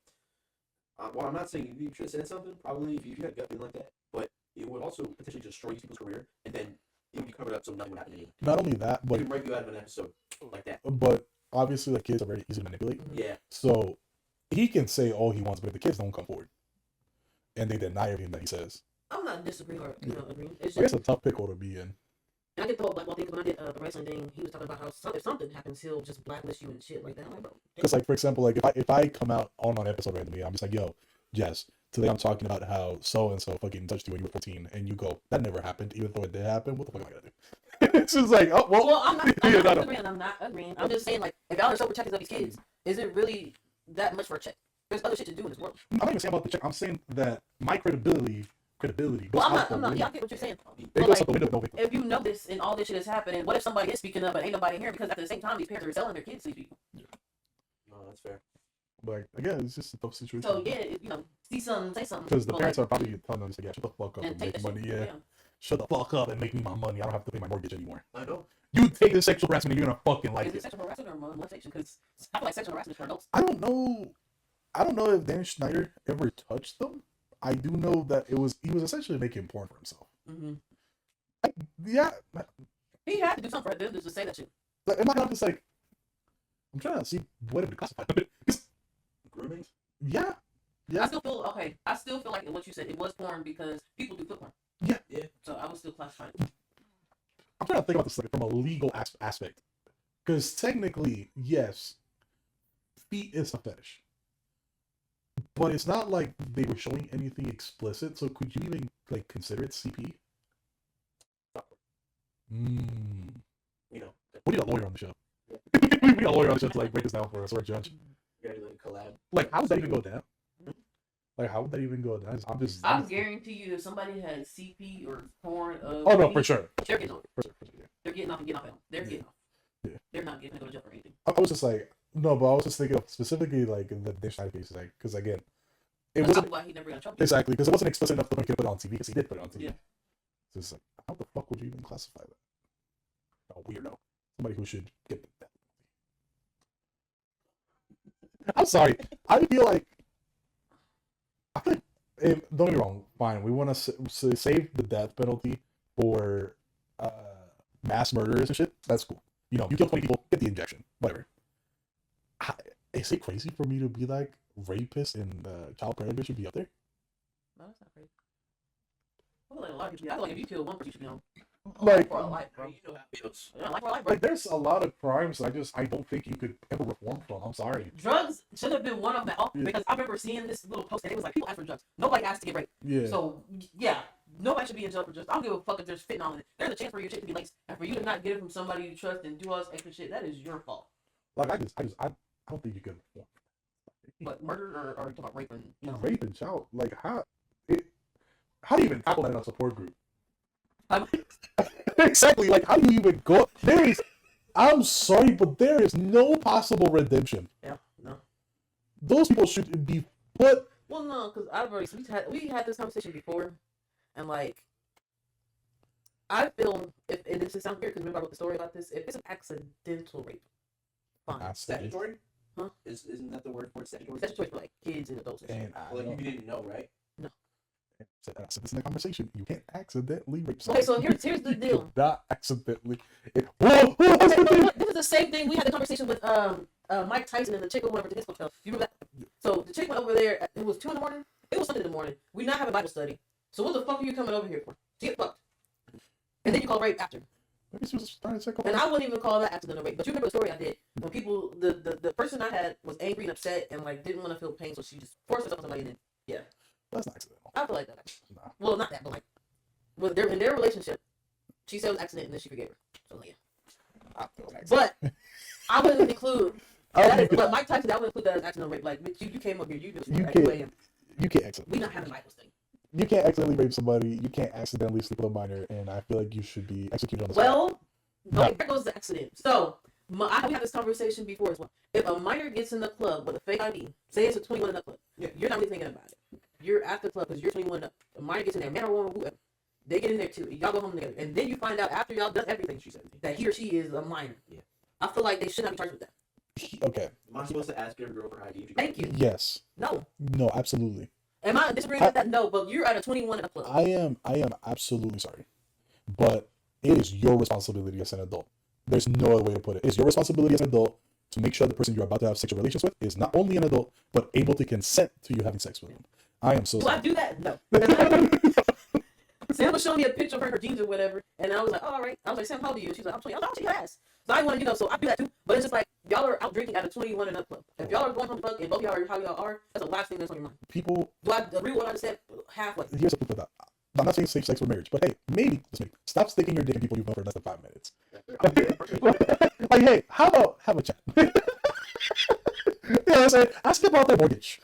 well, I'm not saying you should have said something. Probably if you had a gut feeling like that, but it would also potentially destroy these people's career, and then it would be covered up so nothing would happen anyway. Not only that, They but can write you out of an episode like that. obviously like kids are very easy to manipulate. Yeah. So he can say all he wants, but if the kids don't come forward and they deny everything that he says, I'm not disagreeing or agreeing. It's I guess just, a tough pickle to be in. and I get the whole blackball thing. When I did the wrestling thing, he was talking about how if something happens, he'll just blacklist you and shit like that. I'm like, bro, Because like for example, like if I come out on an episode randomly, I'm just like, yo, Jess, today I'm talking about how so and so fucking touched you when you were 14, and you go, that never happened, even though it did happen. What the fuck am I gonna do? It's just like, oh well. Well, I'm not, Yeah, no. agreeing. I'm not agreeing. I'm just saying, like, if y'all are so protective of these kids, is it really that much for a check? There's other shit to do in this world. I'm not even saying about the check. I'm saying that my credibility goes Well, out I'm the not. window. Y'all get what you're saying. It But, goes like, out the window. No victim. if you know this and all this shit is happening, what if somebody is speaking up but ain't nobody here? Because at the same time, these parents are selling their kids to these people. No, that's fair. Like again, it's just a tough situation. So yeah, see something, say something. Because the But, parents like, are probably telling them, like, yeah, shut the fuck up and and take make that money. shit. Yeah, shut the fuck up and make me my money. I don't have to pay my mortgage anymore. I know. You take the sexual harassment and you're gonna fucking like Is it it. sexual harassment or molestation? Because I feel like sexual harassment is for adults. I don't know. I don't know if Dan Schneider ever touched them. I do know that he was essentially making porn for himself. Mm-hmm. Yeah, He had to do something for them to say that shit. like, am I not just like I'm trying to see what it would classify. Grooming? Yeah, I yeah. still feel okay. I still feel like what you said, it was porn because people do foot porn. Yeah. Yeah. So I would still classify it. I'm trying to think about this like from a legal aspect, because technically, yes, feet is a fetish, but it's not like they were showing anything explicit. So could you even like consider it CP? Mm. You know, We need a lawyer on the show. Yeah. We need a lawyer on the show to like break this down for us, or a judge. you gotta do like a collab. Like, how would that even go down? Like, how would that even go down? I guarantee you, if somebody has CP or porn of Oh no, for sure. they're getting off. For sure, yeah. They're getting off and getting off. They're Yeah. getting off. Yeah. They're not getting to go to jail for anything. I was just like, no, but I was just thinking of specifically like the Dan Schneider case, like, because again, it That's wasn't probably why he never got in trouble. exactly because it wasn't explicit enough to put it on TV because he did put it on TV. Yeah. So it's like, how the fuck would you even classify that? A weirdo, somebody who should get the death penalty. I'm sorry. I feel like don't get me wrong. Fine, we want to save the death penalty for mass murderers and shit. That's cool. You know, you kill 20 people, get the injection, whatever. Is it crazy for me to be like rapist and child predator should be up there? No, that's not crazy. I feel like a lot of people. I feel like if you kill one person, you should be on Like, for a life, bro. You know how it feels. Yeah, life for a life, bro. like there's a lot of crimes I don't think you could ever reform from. I'm sorry. Drugs should have been one of them. Yeah. Because I remember seeing this little post and it was like people ask for drugs. Nobody asked to get raped. Yeah. So yeah, nobody should be in jail for drugs. I don't give a fuck if there's fentanyl in it. There's a chance for your shit to be laced, and for you to not get it from somebody you trust and do all this extra shit. That is your fault. Like I don't think you could reform. But murder or are you talking about rape and you know? Rape and child, like how do you even tackle that in a support group? Exactly. Like how do you even go? I'm sorry, but there is no possible redemption. Yeah, no. Those people should be put. Well, no, because I've already we had this conversation before, and like I feel if and this sounds weird because remember I wrote the story about this. If it's an accidental rape, fine. Statutory? Huh? Isn't that the word for it? Statutory? Statutory for like kids and adults. And shit. And I Like don't- you didn't know, right? I said this in the conversation. You can't accidentally rape Okay, somebody. so here's the deal. Not accidentally. Okay, but this is the same thing. We had the conversation with Mike Tyson and the chick who went over to his hotel. You remember that? So the chick went over there. It was 2 a.m. It was Sunday in the morning. We not have a Bible study. So what the fuck are you coming over here for? To get fucked. And then you call rape after. Maybe she was trying to check And I wouldn't even call that accidental rape. But you remember the story I did when people the person I had was angry and upset and like didn't want to feel pain, so she just forced herself on somebody. And then That's not accidental. I feel like that. Nah. Well, not that, but like in their relationship, she said it was an accident and then she forgave her. So yeah. I feel like accident. But I wouldn't include. I That don't is, but Mike Tyson, I would include that as accidental rape. Like, bitch, you came up here, you do You right can't- away, and You can't accidentally. we not having Bible study. You can't accidentally rape somebody. You can't accidentally sleep with a minor, and I feel like you should be executed on the spot. Well, No. okay, there goes the accident. So, we had this conversation before as well. If a minor gets in the club with a fake ID, say it's a 21 and up club, you're not really thinking about it. You're at the club because you're 21 and up. A minor gets in there, man or woman, whoever. They get in there too. Y'all go home together, and then you find out after y'all does everything she said that he or she is a minor. Yeah. I feel like they should not be charged with that. Okay. Am I supposed to ask every girl for ID? if you Thank you. Yes. No. No. Absolutely. Am I disagreeing with that? No, but you're at a 21 and up club. I am absolutely sorry, but it is your responsibility as an adult. There's no other way to put it. It's your responsibility as an adult to make sure the person you're about to have sexual relations with is not only an adult but able to consent to you having sex with them. I am so Do I sorry. do that? No. Sam was showing me a picture of her jeans or whatever, and I was like, oh, all right. I was like, Sam, how old are you? She's like, I'm 20. I was like, oh, she has. So I want to, so I do that too. But it's just like, y'all are out drinking at a 21 and up club. If y'all are going home to fuck and both y'all are how y'all are, that's the last thing that's on your mind. People, Do I agree with what I just said? Halfway. here's something for that. I'm not saying safe sex for marriage, but hey, maybe stop sticking your dick in people you've known for less than 5 minutes. Like, hey, how about have a chat? You know what I'm saying? Ask about their mortgage.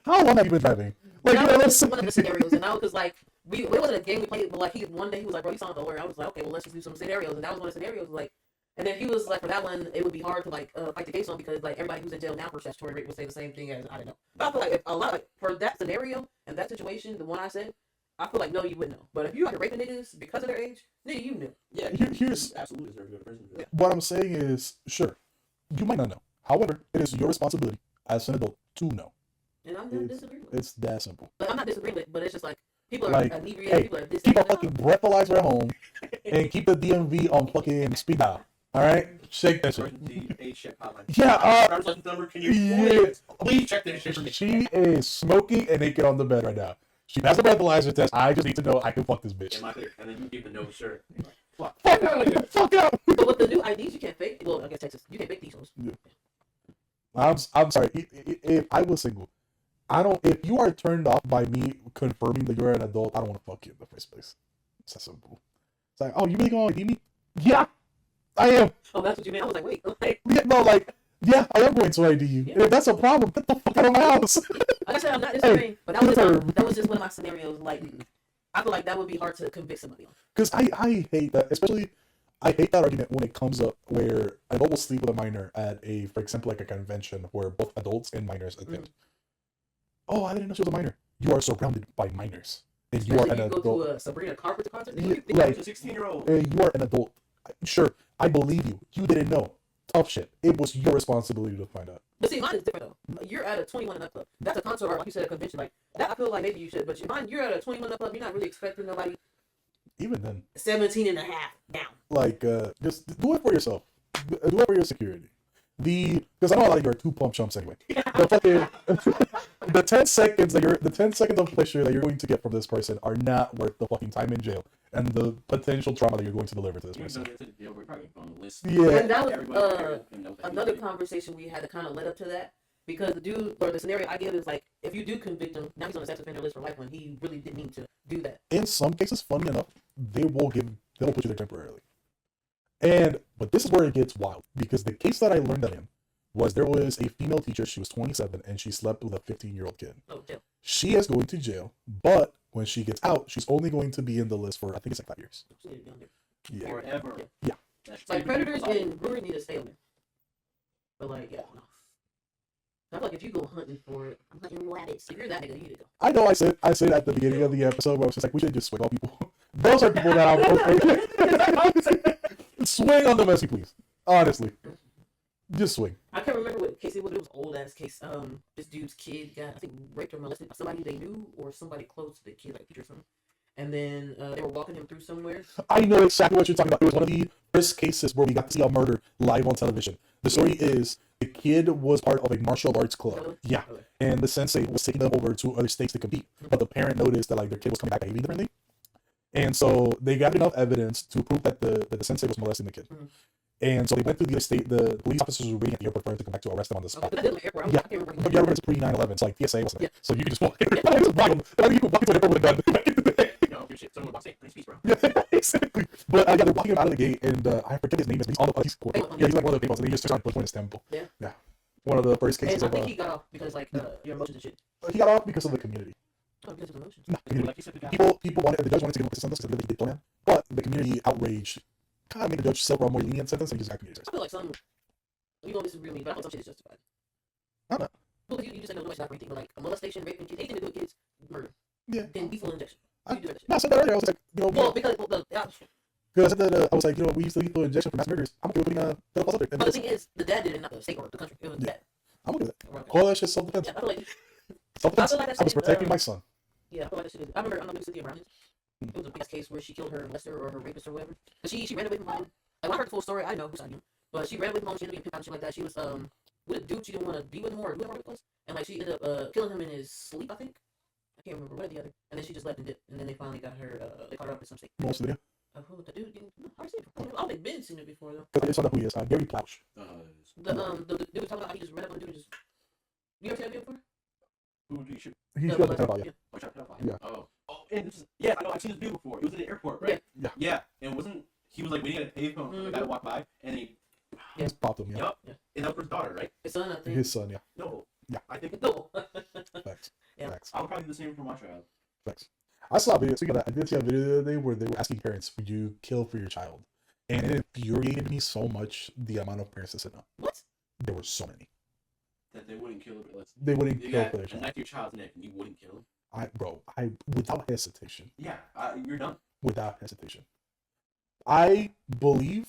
How long have you been driving? Like, you know, That let's was one of the scenarios, and I was like, it wasn't a game we played, but like one day he was like, bro, you sound the lawyer. I was like, okay, well let's just do some scenarios, and that was one of the scenarios. Like, and then he was like, for that one, it would be hard to like fight the case on because like everybody who's in jail now for statutory rape would say the same thing as I don't know. But I feel like if a lot like, for that scenario and that situation, the one I said, I feel like no, you wouldn't know. But if you like raping niggas because of their age, nigga, you knew. Yeah, Here's- absolutely deserve to go to prison for that. what I'm saying is, sure, you might not know. However, it is your responsibility as an adult to know. And I'm not disagreeing with it. It's that simple. Like, I'm not disagreeing with it, but it's just like people are Like, inebriated, hey, people are this. Keep a that, fucking breathalyzer at home and keep the DMV on fucking speed dial. All right, shake that shit. Emergency aid check hotline. Yeah, Driver's license number. Can you yeah. please check this shit for me? She is smoking and naked on the bed right now. She passed the breathalyzer test. I just need to know I can fuck this bitch. Am I clear? And then you give the no, sir. Fuck out! Fuck out! But with the new IDs, you can't fake. Well, I guess Texas, you can't fake these ones. I'm sorry. If I was single, I don't. If you are turned off by me confirming that you're an adult, I don't want to fuck you in the first place. It's that simple. It's like, oh, you really gonna ID me? Yeah, I am. Oh, that's what you mean. I was like, wait, like, Yeah, no, like, yeah, I am going to ID you. And if that's a problem, get the fuck out of my house. like I said, I'm not disagreeing, but that was just one of my scenarios. Like, I feel like that would be hard to convict somebody on. Because I hate that, especially I hate that argument when it comes up where an adult will sleep with a minor at a, for example, like a convention where both adults and minors attend. Oh, I didn't know she was a minor. You are surrounded by minors, and you are Especially an if you go adult. to a Sabrina Carpenter concert. Yeah, You think right. It's a 16-year-old. And you are an adult. Sure, I believe you. You didn't know. Tough shit. It was your responsibility to find out. But see, mine is different though. You're at a 21 and up club. That's a concert or like you said, a convention. Like that, I feel like maybe you should. But mine, you're at a 21 and up club. You're not really expecting nobody Even then, 17 and a half down. like, just do it for yourself. Do it for your security. Because I know a lot of you are two pump chumps anyway. The fucking the 10 seconds of pleasure that you're going to get from this person are not worth the fucking time in jail and the potential trauma that you're going to deliver to this Even though person. it's a deal, we're probably on the list. Yeah. And that was Everybody there can know that another he's gay. conversation we had that kind of led up to that. Because the dude, or the scenario I give is like, if you do convict him, now he's on the sex offender list for life when he really didn't mean to do that. In some cases, funny enough, they'll put you there temporarily. But this is where it gets wild because the case that I learned that in was there was a female teacher. She was 27 and she slept with a 15-year-old kid. Oh, jail. She is going to jail, but when she gets out, she's only going to be in the list for I think it's like 5 years. She need to be on there. Yeah. Forever. Yeah. That's Like creepy. predators and brewers need to stay on there. But like, yeah, no. I feel like if you go hunting for it, I'm hunting rabbits. If you're that nigga, you need to go. I know I said at the beginning of the episode where I was just like, we should just swing on people. Those are people that I'm okay. Swing on them as you please. Honestly. Just swing. I can't remember what case it was. It was old ass case. This dude's kid got, I think, raped or molested by somebody they knew or somebody close to the kid, like a teacher or something. And then they were walking him through somewhere. I know exactly what you're talking about. It was one of the first cases where we got to see a murder live on television. The story is the kid was part of a martial arts club. Really? Yeah. Okay. And the sensei was taking them over to other states to compete. But the parent noticed that like their kid was coming back behaving differently. And so they got enough evidence to prove that the sensei was molesting the kid. Mhm. And so they went to the other state. The police officers were waiting at the airport for him to come back to arrest them on the Okay, spot. but that did airport. Yeah. I can't remember. But yeah, remember it's pre 9/11, so like TSA wasn't Yeah. there. So you can just walk. Just block them. I mean, you can walk into an airport with a gun. Back in the day. No, good shit. Someone walks in. Nice piece, bro. Yeah, exactly. But yeah, they're walking him out of the gate, and I forget his name. He's on the he's cool. Yeah, he's like one of the people. And he just starts on pushing his temple. Yeah. Yeah. One of the first cases And I of think he got off because like your emotions and shit. he got off because of the community. Oh, because of emotions. No, community. Like you said, the guy. People wanted the judge wanted to give him a sentence because he did plan, but the community outrage kind of made the judge settle a more lenient sentence, and he just got community I feel like some, you don't disagree with me, but I feel like some shit is justified. I'm not. Well, you just said no, it's not anything, but like a molestation, rape, and anything to do with kids, murder. Yeah. And lethal injection. I- You do that shit. No, I said that earlier. I was like, Well, because because I said that I was like, we use the lethal injection for mass murders. I'm okay with putting a pedophiles up there. And but the thing is, the dad did it, not the state or the country. It was the Yeah. dad. I'm okay with that. Right. Call that shit self-defense. Yeah, I feel like, Self-defense. I feel like that I was shit, protecting my son. yeah, I feel like that shit is. I remember, I'm not Cynthia Brown. It was a big case where she killed her molester or her rapist or whatever. But she ran away from home. Like, when I heard the full story, I know who's I knew. But she ran away from home. She ended up getting pimped out and shit like that. She was with a dude she didn't want to be with anymore or whoever it was. And like she ended up killing him in his sleep, I think. I can't remember one or the other. And then she just left and dipped. And then they finally got her. They caught her up in some state. Most of the Who the dude? I've seen it. I don't think Ben's seen it before though. because I just saw who he is. Gary Plausch. The dude was talking about how he just ran up on the dude and just. You ever seen that video before? Who do you shoot? He's The good at molester. pedophile, yeah. Oh, shot pedophile. Yeah. Oh, and this is, yeah, I know. I've seen this video before. It was in the airport, right? Yeah. Yeah, and wasn't he was like waiting at a payphone for the guy to walk by, and he, He's popped him, yeah. yup, Yeah. and that was his daughter, right? His son, I think. His son, yeah. No. Yeah. I think No. Facts. Yeah. Facts. I would probably do the same for my child. Facts. I saw a video. Speaking of that, I did see a video the other day where they were asking parents, "Would you kill for your child?" And it infuriated me so much the amount of parents that said no. What? There were so many. That they wouldn't kill him. Let's. They wouldn't You kill got for their a child. knife to your child's neck, and you wouldn't kill him. I without hesitation, Yeah, you're done. without hesitation. I believe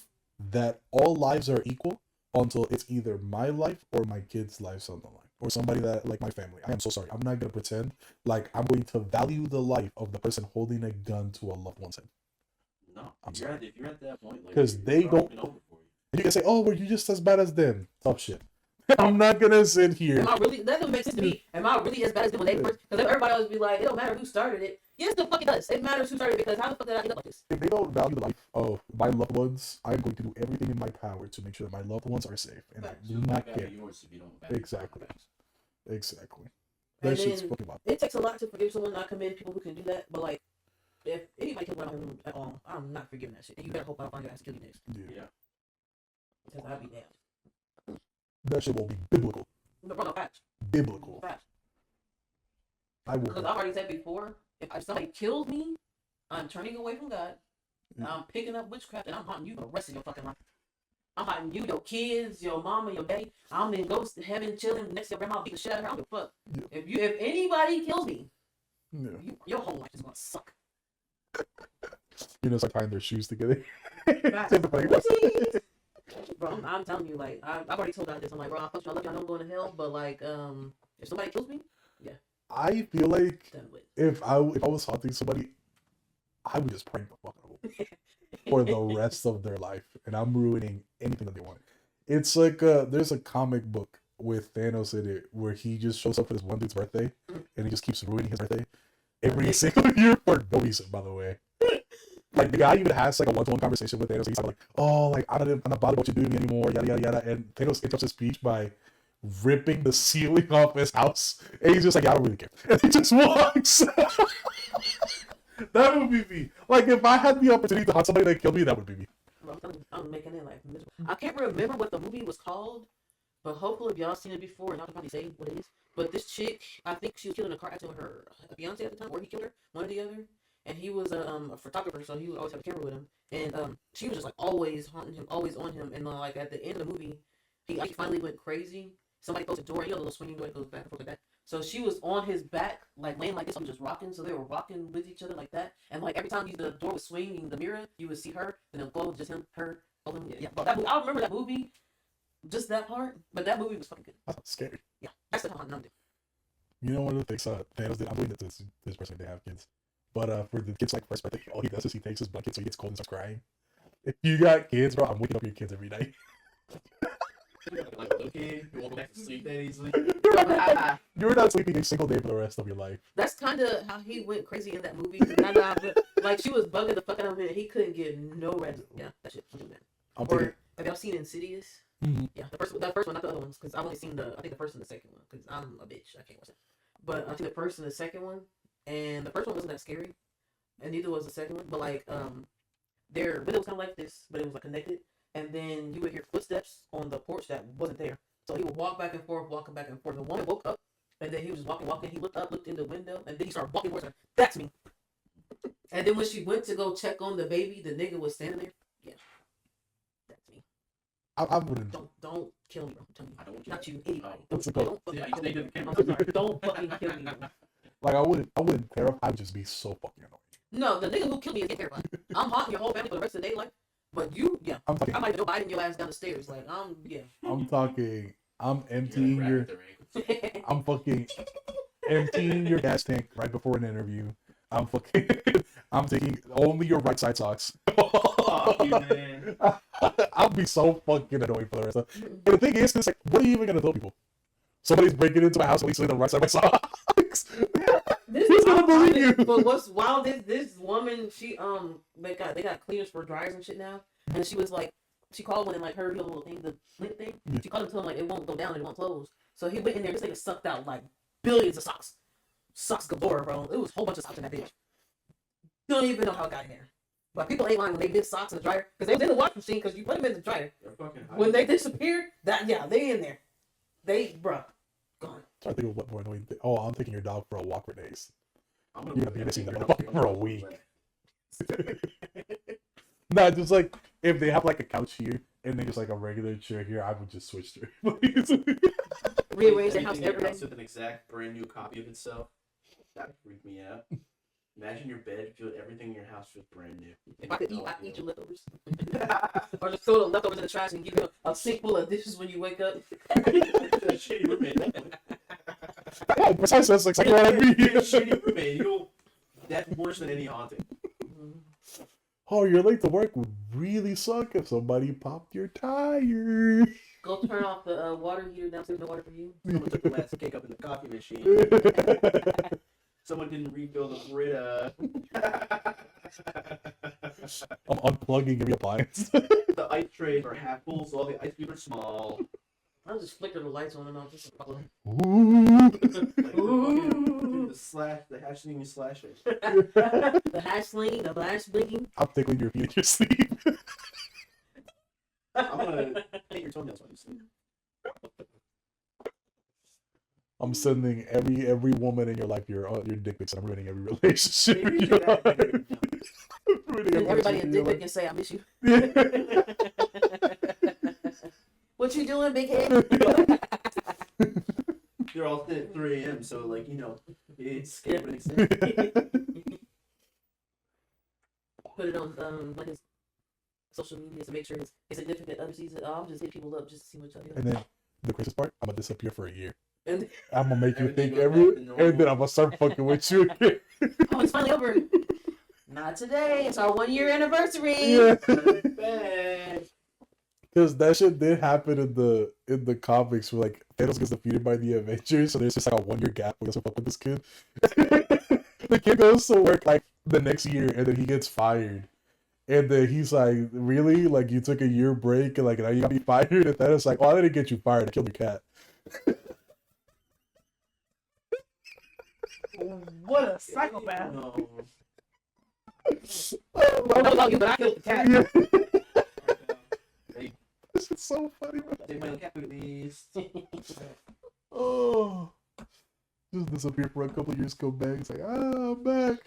that all lives are equal until it's either my life or my kids' lives on the line, or somebody that like my family. I am so sorry. I'm not gonna pretend like I'm going to value the life of the person holding a gun to a loved one's head. No, I'm if you're at that point, like, 'Cause it's they already don't- been over for you. And you can say, "Oh, well, you're just as bad as them." Tough shit. I'm not gonna sit here. Am I really? That doesn't make sense to me. Am I really as bad as them when they first? Because everybody always be like, it don't matter who started it. Yes, the fuck it does. It matters who started it because how the fuck did I end up like this? If they don't value the life of my loved ones, I'm going to do everything in my power to make sure that my loved ones are safe, and I Facts. do So not value care. yours if you don't value Exactly. facts. Exactly. And That shit's then- fucking wild. It takes a lot to forgive someone. I commend people who can do that. But like, if anybody kills my home at all, I'm not forgiving that shit. And you better hope I don't find your ass to kill you next. Dude, Yeah. Because I'll be damned. that shit will be biblical. But bro, no, facts. Biblical. Facts. I Because will. I've already said before, if somebody kills me, I'm turning away from God. Yeah. I'm picking up witchcraft, and I'm haunting you for the rest of your fucking life. I'm hiding you, your kids, your mama, your daddy. I'm in ghost heaven chilling next to your grandma, beat the shit out of her. I don't give a fuck. Yeah. If anybody kills me, Yeah. your whole life is gonna suck. You know, it's like tying their shoes together. Facts. Take the plate. Bro, I'm telling you, like, I've already told God this. I'm like, bro, I fuck you, I love you, I know I'm going to hell, but like, if somebody kills me, I feel like done with. if I was haunting somebody, I would just prank the fuck out of them for the rest of their life, and I'm ruining anything that they want. It's like there's a comic book with Thanos in it where he just shows up for this one dude's birthday, and he just keeps ruining his birthday every single year for no reason, by the way. Like the guy even has like a one-to-one conversation with Thanos. He's like, "Oh, like I'm not bothered about you doing anymore." Yada yada yada. And Thanos interrupts his speech by ripping the ceiling off his house, and he's just like, "Yeah, I don't really care," and he just walks. That would be me. Like if I had the opportunity to hunt somebody that killed me, that would be me. Bro, I'm telling you, I'm making it like miserable. I can't remember what the movie was called, but hopefully if y'all seen it before, and y'all can probably say what it is. But this chick, I think she was killed in a car accident with her fiance at the time, or he killed her, one or the other. And he was a photographer, so he would always have a camera with him. And she was just like always haunting him, always on him. And like at the end of the movie, he finally went crazy. Somebody closed the door, you know, the little swinging door that goes back and forth like that. So she was on his back, like laying like this, I'm just rocking. So they were rocking with each other like that. And like every time the door was swinging, the mirror, you would see her, and then go just him, her, both of them. Yeah, but I remember that movie, just that part. But that movie was fucking good. That's scary. Yeah, that's the haunting I'm doing. You know, one of the things Thanos did, I'm believing that this person did have kids. But for the kid's like first birthday, all he does is he takes his blanket so he gets cold and starts crying. If you got kids, bro, I'm waking up your kids every night. Like a little kid, you won't go back to sleep that easily. You're not sleeping a single day for the rest of your life. That's kind of how he went crazy in that movie. But like she was bugging the fuck out of him, and he couldn't get no rest. Yeah, that shit. I'm doing that. I'm Or thinking, have y'all seen Insidious? Mhm. Yeah, that first one, not the other ones, because I've only seen I think the first and the second one, because I'm a bitch, I can't watch that. But I think the first and the second one, and the first one wasn't that scary, and neither was the second one. But like, their window was kind of like this, but it was like connected, and then you would hear footsteps on the porch that wasn't there. So he would walk back and forth, walking back and forth. The woman woke up, and then he was walking. He looked up, looked in the window, and then he started walking towards her. That's me. And then when she went to go check on the baby, the nigga was standing there. Yeah, that's me. I wouldn't. Don't kill me, bro. I'm telling you. I don't want Not you, anybody. What's it Don't called? fucking Yeah, kill you stay to me. the camera. I'm so sorry. Don't fucking kill me, bro. Like I wouldn't care. I would just be so fucking annoying. No, the nigga who killed me is getting terrified. I'm haunting your whole family for the rest of the day, like. But you, yeah, I'm talking. I might go biting your ass down the stairs, like yeah. I'm talking. I'm You're emptying like your. wrapping their ankles. I'm fucking emptying your gas tank right before an interview. I'm fucking. I'm taking only your right side socks. Fuck you, man. I'll be so fucking annoying for the rest of. And the thing is, it's like, what are you even gonna tell people? Somebody's breaking into my house and leaving the right side of my socks. Who's gonna believe you? But what's wild is this woman. She they got cleaners for dryers and shit now, and she was like, she called one and like her little thing, the link thing. Yeah. She called him, told him like it won't go down and it won't close. So he went in there. This nigga sucked out like billions of socks galore, bro. It was a whole bunch of socks in that bitch. Don't even know how it got in there. But people ain't lying when they did socks in the dryer because they was in the washing machine because you put them in the dryer. They're fucking high. When they disappeared, they in there. Bruh, gone. Trying to think of what more annoying thing. Oh, I'm taking your dog for a walk for days. I'm You're go gonna be back missing to that your motherfucker house. for a week. Nah, just like if they have like a couch here and then just like a regular chair here, I would just switch to it. Rearrange the house Everything in your every day. house with an exact brand new copy of itself. That would freak me out. Imagine your bed, feel everything in your house feels brand new. If I could eat, I'd eat your leftovers. Or just throw the leftovers in the trash and give you a sink full of dishes when you wake up. Shitty roommate. Oh, precisely. That's exactly what I mean. Shitty roommate. That's worse than any haunting. Oh, you're late to work would really suck if somebody popped your tire. Go turn off the water heater downstairs. No water for you. Someone took the last cake up in the coffee machine. Someone didn't refill the Brita. I'm unplugging every appliance. The ice trays are half full, so all the ice cubes are small. I'll just flicker the lights on and off. Just Ooh. Like the hash thing you slash it. the hash sling, the flash blinking. I'm tickling your feet in your sleep. I'm gonna paint your toenails while you sleep. I'm sending every woman in your life your dick pics. And I'm ruining every relationship. Maybe in you your should add life. Ruining And everybody relationship a in dick your pic and say I miss you. life. What you doing, big head? They're all at 3 a.m. So like it's Yeah. Put it on like his social media to make sure his significant other sees it. Oh, I'm just hitting people up just to see what y'all do. And then the craziest part, I'm gonna disappear for a year. And I'm gonna make you Everything think goes every, back to normal. and then I'm gonna start fucking with you again. oh, it's finally over. Not today. It's our 1 year anniversary. Yeah. Bad. Because that shit did happen in the comics where like Thanos gets defeated by the Avengers, so there's just like a 1 year gap where he doesn't fuck with this kid. The kid goes to work like the next year and then he gets fired. And then he's like, really? Like you took a year break and like now you got me fired? And Thanos like, oh, I didn't get you fired, I killed your cat. What a psychopath. No. I don't know about you, but I killed the cat. Yeah. Hey, This is so funny, bro. take my cat at least. Oh. Just disappear for a couple of years, come back. It's like, I'm back.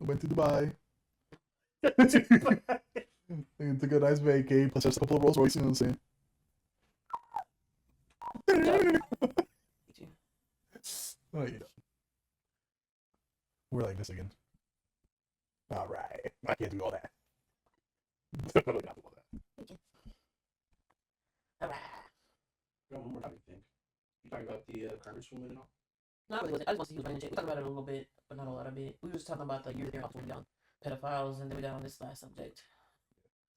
I went to Dubai. And took a nice vacay, plus just a couple of Rolls Royces, you know what I'm saying? Oh, yeah. We're like this again. Alright. I can't do all that. Definitely not do all that. Alright. One more topic thing. You talking about the Congresswoman and all? Not really. I just want to see who's running shit. We talked about it a little bit, but not a lot of it. We were just talking about the year there off when we got on pedophiles, and then we got on this last subject.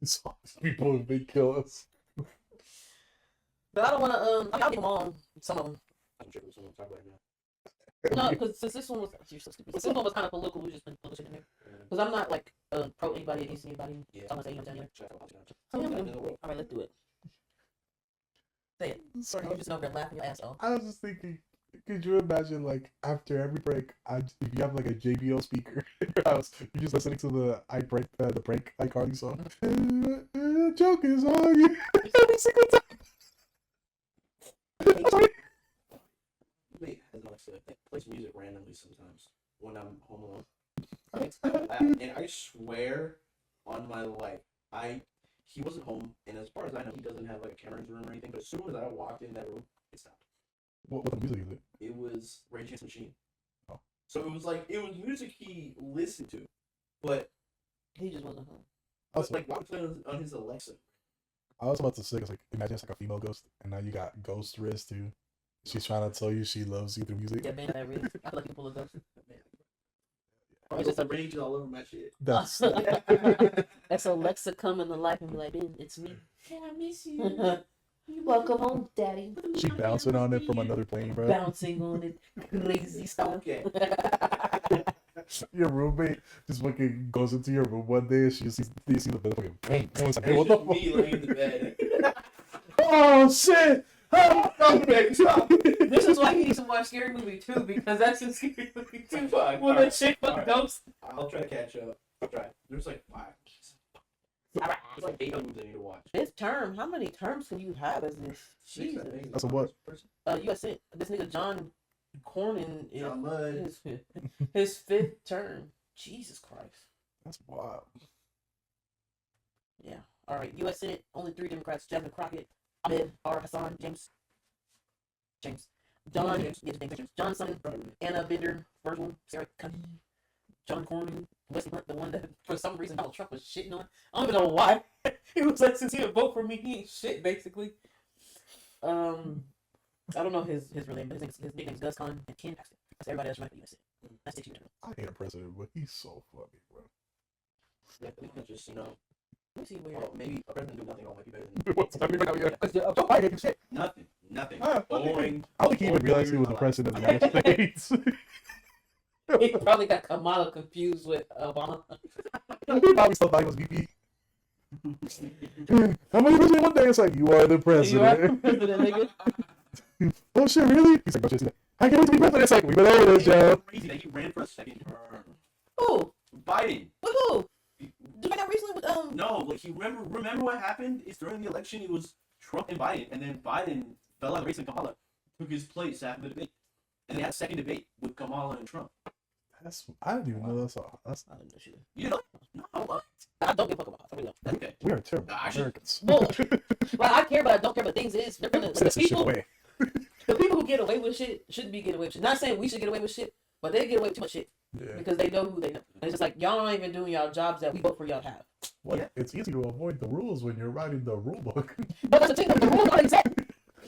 Some people would make kill us. But I don't want to. I'll give them all. Some of them. I'm sure someone talk about it now. No, because since this one was you're so stupid. Since this one was kind of political, we just been putting shit in there. Because I'm not like pro anybody against anybody. Yeah. So I'm gonna say down here. Check out what's So, going on in the world. all right, let's do it. Say it. Sorry. You're just over there laughing your ass off. I was just thinking, could you imagine like after every break, if you have like a JBL speaker in your house, you're just listening to the the prank iCarly song. Joke is on you every single time. Wait, has Alexa plays music randomly sometimes when I'm home alone. It's loud, and I swear on my life, he wasn't home, and as far as I know, he doesn't have like a camera in his room or anything. But as soon as I walked in that room, it stopped. What music is it? It was Rage Against the Machine. Oh. So it was music he listened to, but He just wasn't home. Also, like why was it on his Alexa? I was about to say, it's like imagine it's like a female ghost, and now you got Ghost Riz too. She's trying to tell you she loves you through music. Yeah, man, that really. I feel like people are ghosts. Or it's just a rage all over my shit. That's That's Alexa coming to life and be like, "Ben, it's me. Can I miss you? Welcome home, Daddy." she bouncing on it from another plane, bro. Bouncing on it, crazy stuff. Okay. Your roommate just fucking goes into your room one day and she just sees the bed fucking bang. And it's like, hey, It's what the just me laying in the bed. fuck? Oh shit! This is why you need to watch Scary Movie too, because that's a scary movie too. Fine. When the chick fuck Alright. ghost. I'll try to catch up. I'll try. There's like 5. There's like 8 movies I need to watch. This term, how many terms can you have as this? Jesus. That's a what? U.S. Senate. This nigga John Cornyn is John Mudd. his 5th term. Jesus Christ. That's wild. Yeah. All right. U.S. Senate. Only 3 Democrats: Jasmine Crockett, Ahmed R. Hassan, James, John, Johnson, Anna Bender, Virgil, Sarah Cunny, John Cornyn, Wesley Hunt, the one that for some reason Donald Trump was shitting on. I don't even know why. He was like, since he would vote for me, he ain't shit, basically. I don't know his real name, but his nickname's Gus Conn and Ken Paxton. That's everybody else right in the U.S. That's the 2 terms. I hate a president, but he's so funny, bro. Yeah, we can just, Let me see where. well, maybe a president doing nothing wrong might be better than What's happening right now? Because Joe Biden ain't shit. nothing. Nothing. Ah, Boring. I don't think he even realized he was the president of the United States. he probably got Kamala confused with Obama. He probably still thought he was VP. I'm gonna president one day. It's like, you are the You are president. president, nigga. Oh shit, really? He's like, oh shit. He's like, I can't wait to be president. It's like, we've been over this, Joe. Crazy that he ran for a second term. Who? Biden. With who? Did I not recently with No, like he remember what happened is during the election it was Trump and Biden, and then Biden fell out of the race and Kamala took his place after the debate. And they had a second debate with Kamala and Trump. I didn't even know that's all. I didn't know shit. You know? What? I don't give a fuck about politics. I really don't. Okay. We are terrible Actually- Americans. Well, well, I care, but I don't care. But things is, they're gonna, Set this shit away. the people who get away with shit shouldn't be getting away with shit. Not saying we should get away with shit, but they get away with too much shit Yeah. because they know who they know. And it's just like y'all aren't even doing y'all jobs that we vote for y'all to have. Well, Yeah. it's easy to avoid the rules when you're writing the rule book. But that's the thing. The rules already set.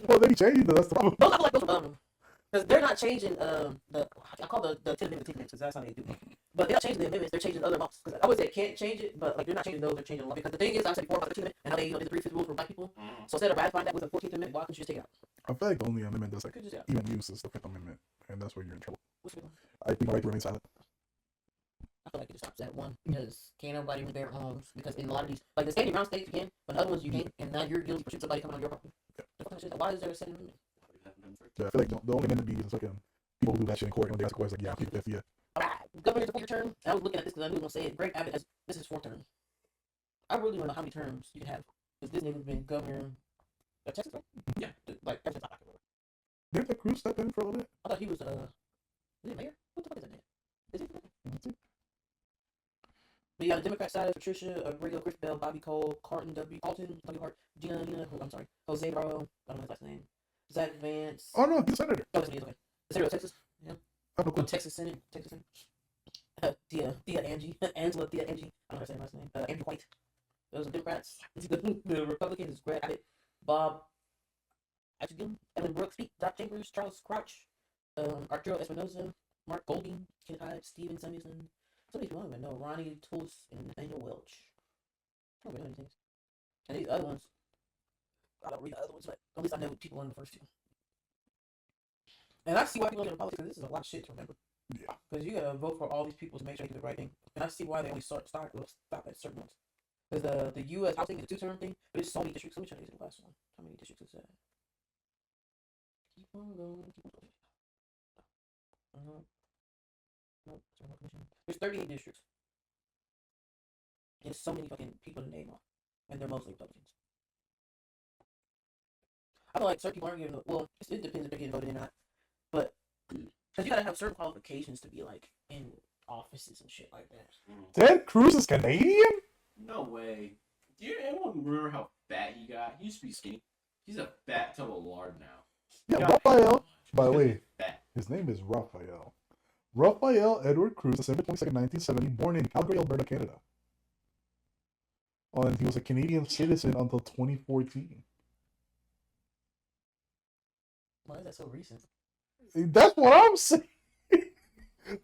Well, they changed it. That's the problem. Those I feel like those because they're not changing the I call the 10 amendments because that's how they do it. But they're not changing the amendments, they're changing other laws. Because I would say can't change it, but like they're not changing those, they're changing the law. Because the thing is, I said before about the 13th Amendment and how they did the 3/5 rule for black people. So instead of ratifying that with the 14th Amendment, why couldn't you just take it out? I feel like the only amendment that's like Could just take it out. even used is the Fifth Amendment, and that's where you're in trouble. What's it? I think the right to remain silent. I feel like it just stops at one because can't nobody repair homes because in a lot of these, like the standing ground states you can, but other ones you can't, and now you're guilty for shooting somebody coming on your property. The fuck is that? Why is there a second amendment? Yeah, I feel like the only amendment being is like people who do that shit in court and they ask questions like, yeah, I plead the fifth, yeah. Alright, governor to 4 term. I was looking at this because I knew he was gonna say it. Greg Abbott has this is 4th term. I really don't know how many terms you can have because this nigga's been governor of Texas, right? Yeah. Like ever since I can remember. Didn't the Cruz step in for a little bit? I thought he was is he mayor? What the fuck is that man? Is he? That's it. But you got the Democrat side of Patricia, Abrego, Chris Bell, Bobby Cole, Carlton W. Hart, Gina, I'm sorry, Jose Barrow, I don't know his last name, Zach Vance. Oh no, he's a senator. Oh, that's what he is, okay. The senator of Texas. Yeah. I have no clue. Texas Senate. Thea Angie. Angela Thea Angie. I don't know her second last name. Andrew White. Those are Democrats. The Republicans is Greg Abbott, Bob Ashton, Evan Brooks, Doc Chambers, Charles Crouch, Arturo Espinosa, Mark Golding, Ken Hyde, Steven Samuelson. Some of these people I don't even know. Ronnie Tullis and Nathaniel Welch. I don't really know these things. And these other ones, I don't read the other ones, but at least I know people in the first two. And I see why people get in politics because this is a lot of shit to remember. Yeah. Because you gotta vote for all these people to make sure you do the right thing. And I see why they only stop at certain ones. Because the U.S. housing is a 2-term thing, but it's so many districts. Let me try to get the last one. How many districts is that? Keep on going. Keep on going. There's 38 districts. There's so many fucking people to name off. And they're mostly Republicans. I feel like certain people aren't getting, well, it depends if they're getting voted in or not. But, because you gotta have certain qualifications to be, like, in offices and shit like that. Ted Cruz is Canadian? No way. Do you anyone remember how fat he got? He used to be skinny. He's a fat tub of lard now. Yeah, God. Raphael. By the way, Fat. his name is Raphael. Raphael Edward Cruz, December 22nd, 1970, born in Calgary, Alberta, Canada. And he was a Canadian citizen until 2014. Why is that so recent? That's what I'm saying. This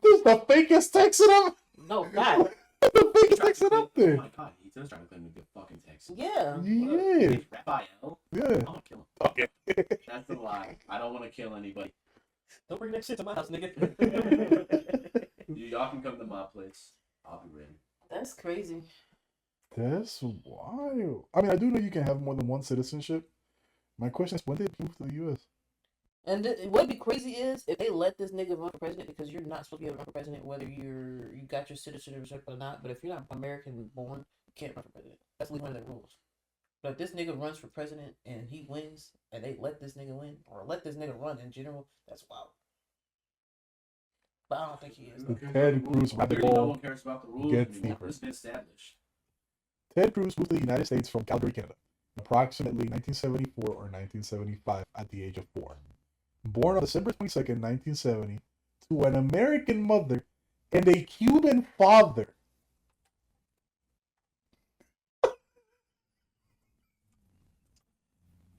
is the fakest text it up. No, God. The fakest text it up Oh there. my god, he does try to claim to be a fucking Texan. Yeah. Yeah. Raphael? Yeah. I'm gonna kill him. Okay. That's a lie. I don't want to kill anybody. Don't bring that shit to my house, nigga. Y'all can come to my place. I'll be ready. That's crazy. That's wild. I mean, I do know you can have more than one citizenship. My question is, when did he move to the U.S.? And what'd be crazy is if they let this nigga run for president, because you're not supposed to be able to run for president whether you got your citizenship or not. But if you're not American born, you can't run for president. That's one of their rules. But if this nigga runs for president and he wins, and they let this nigga win or let this nigga run in general, that's wild. But I don't think he is. The Ted Cruz rabbit No hole one cares about the rules gets anymore. deeper. It's been established. Ted Cruz moved to the United States from Calgary, Canada, approximately 1974 or 1975 at the age of 4. Born on December 22nd, 1970, to an American mother and a Cuban father.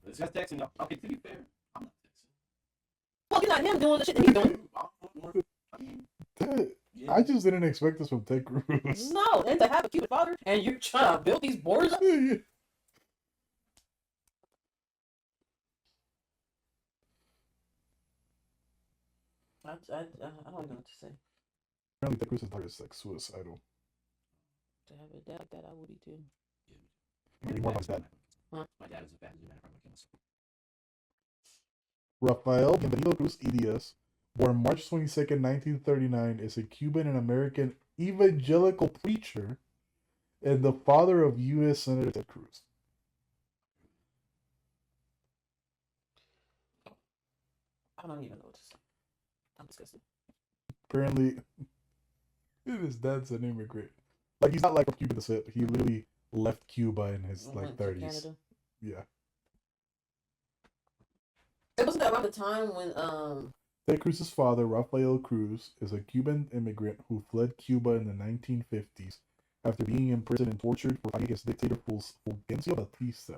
This guy's Texan. Okay, to be fair, I'm not Texan. Well, you're not him doing the shit that he's doing. I mean, Ted, yeah. I just didn't expect this from Ted Cruz. No, and to have a Cuban father and you're trying to build these borders up. Yeah. I don't know what to say. Apparently, Ted Cruz's daughter is like suicidal. To have a dad like that, I would be too. Maybe more about that. Huh? My dad is a bad man from McKinney. Rafael Bienvenido Cruz Idiaz, born March 22nd, 1939, is a Cuban and American evangelical preacher and the father of U.S. Senator Ted Cruz. I don't even know what to say. I'm disgusted. Apparently, his dad's an immigrant. Like he's not like from Cuban descent. He literally left Cuba in his like Went to 30s. Canada. Yeah. It wasn't that around the time when Ted Cruz's father, Rafael Cruz, is a Cuban immigrant who fled Cuba in the 1950s after being imprisoned and tortured for fighting against dictator Fulgencio Batista,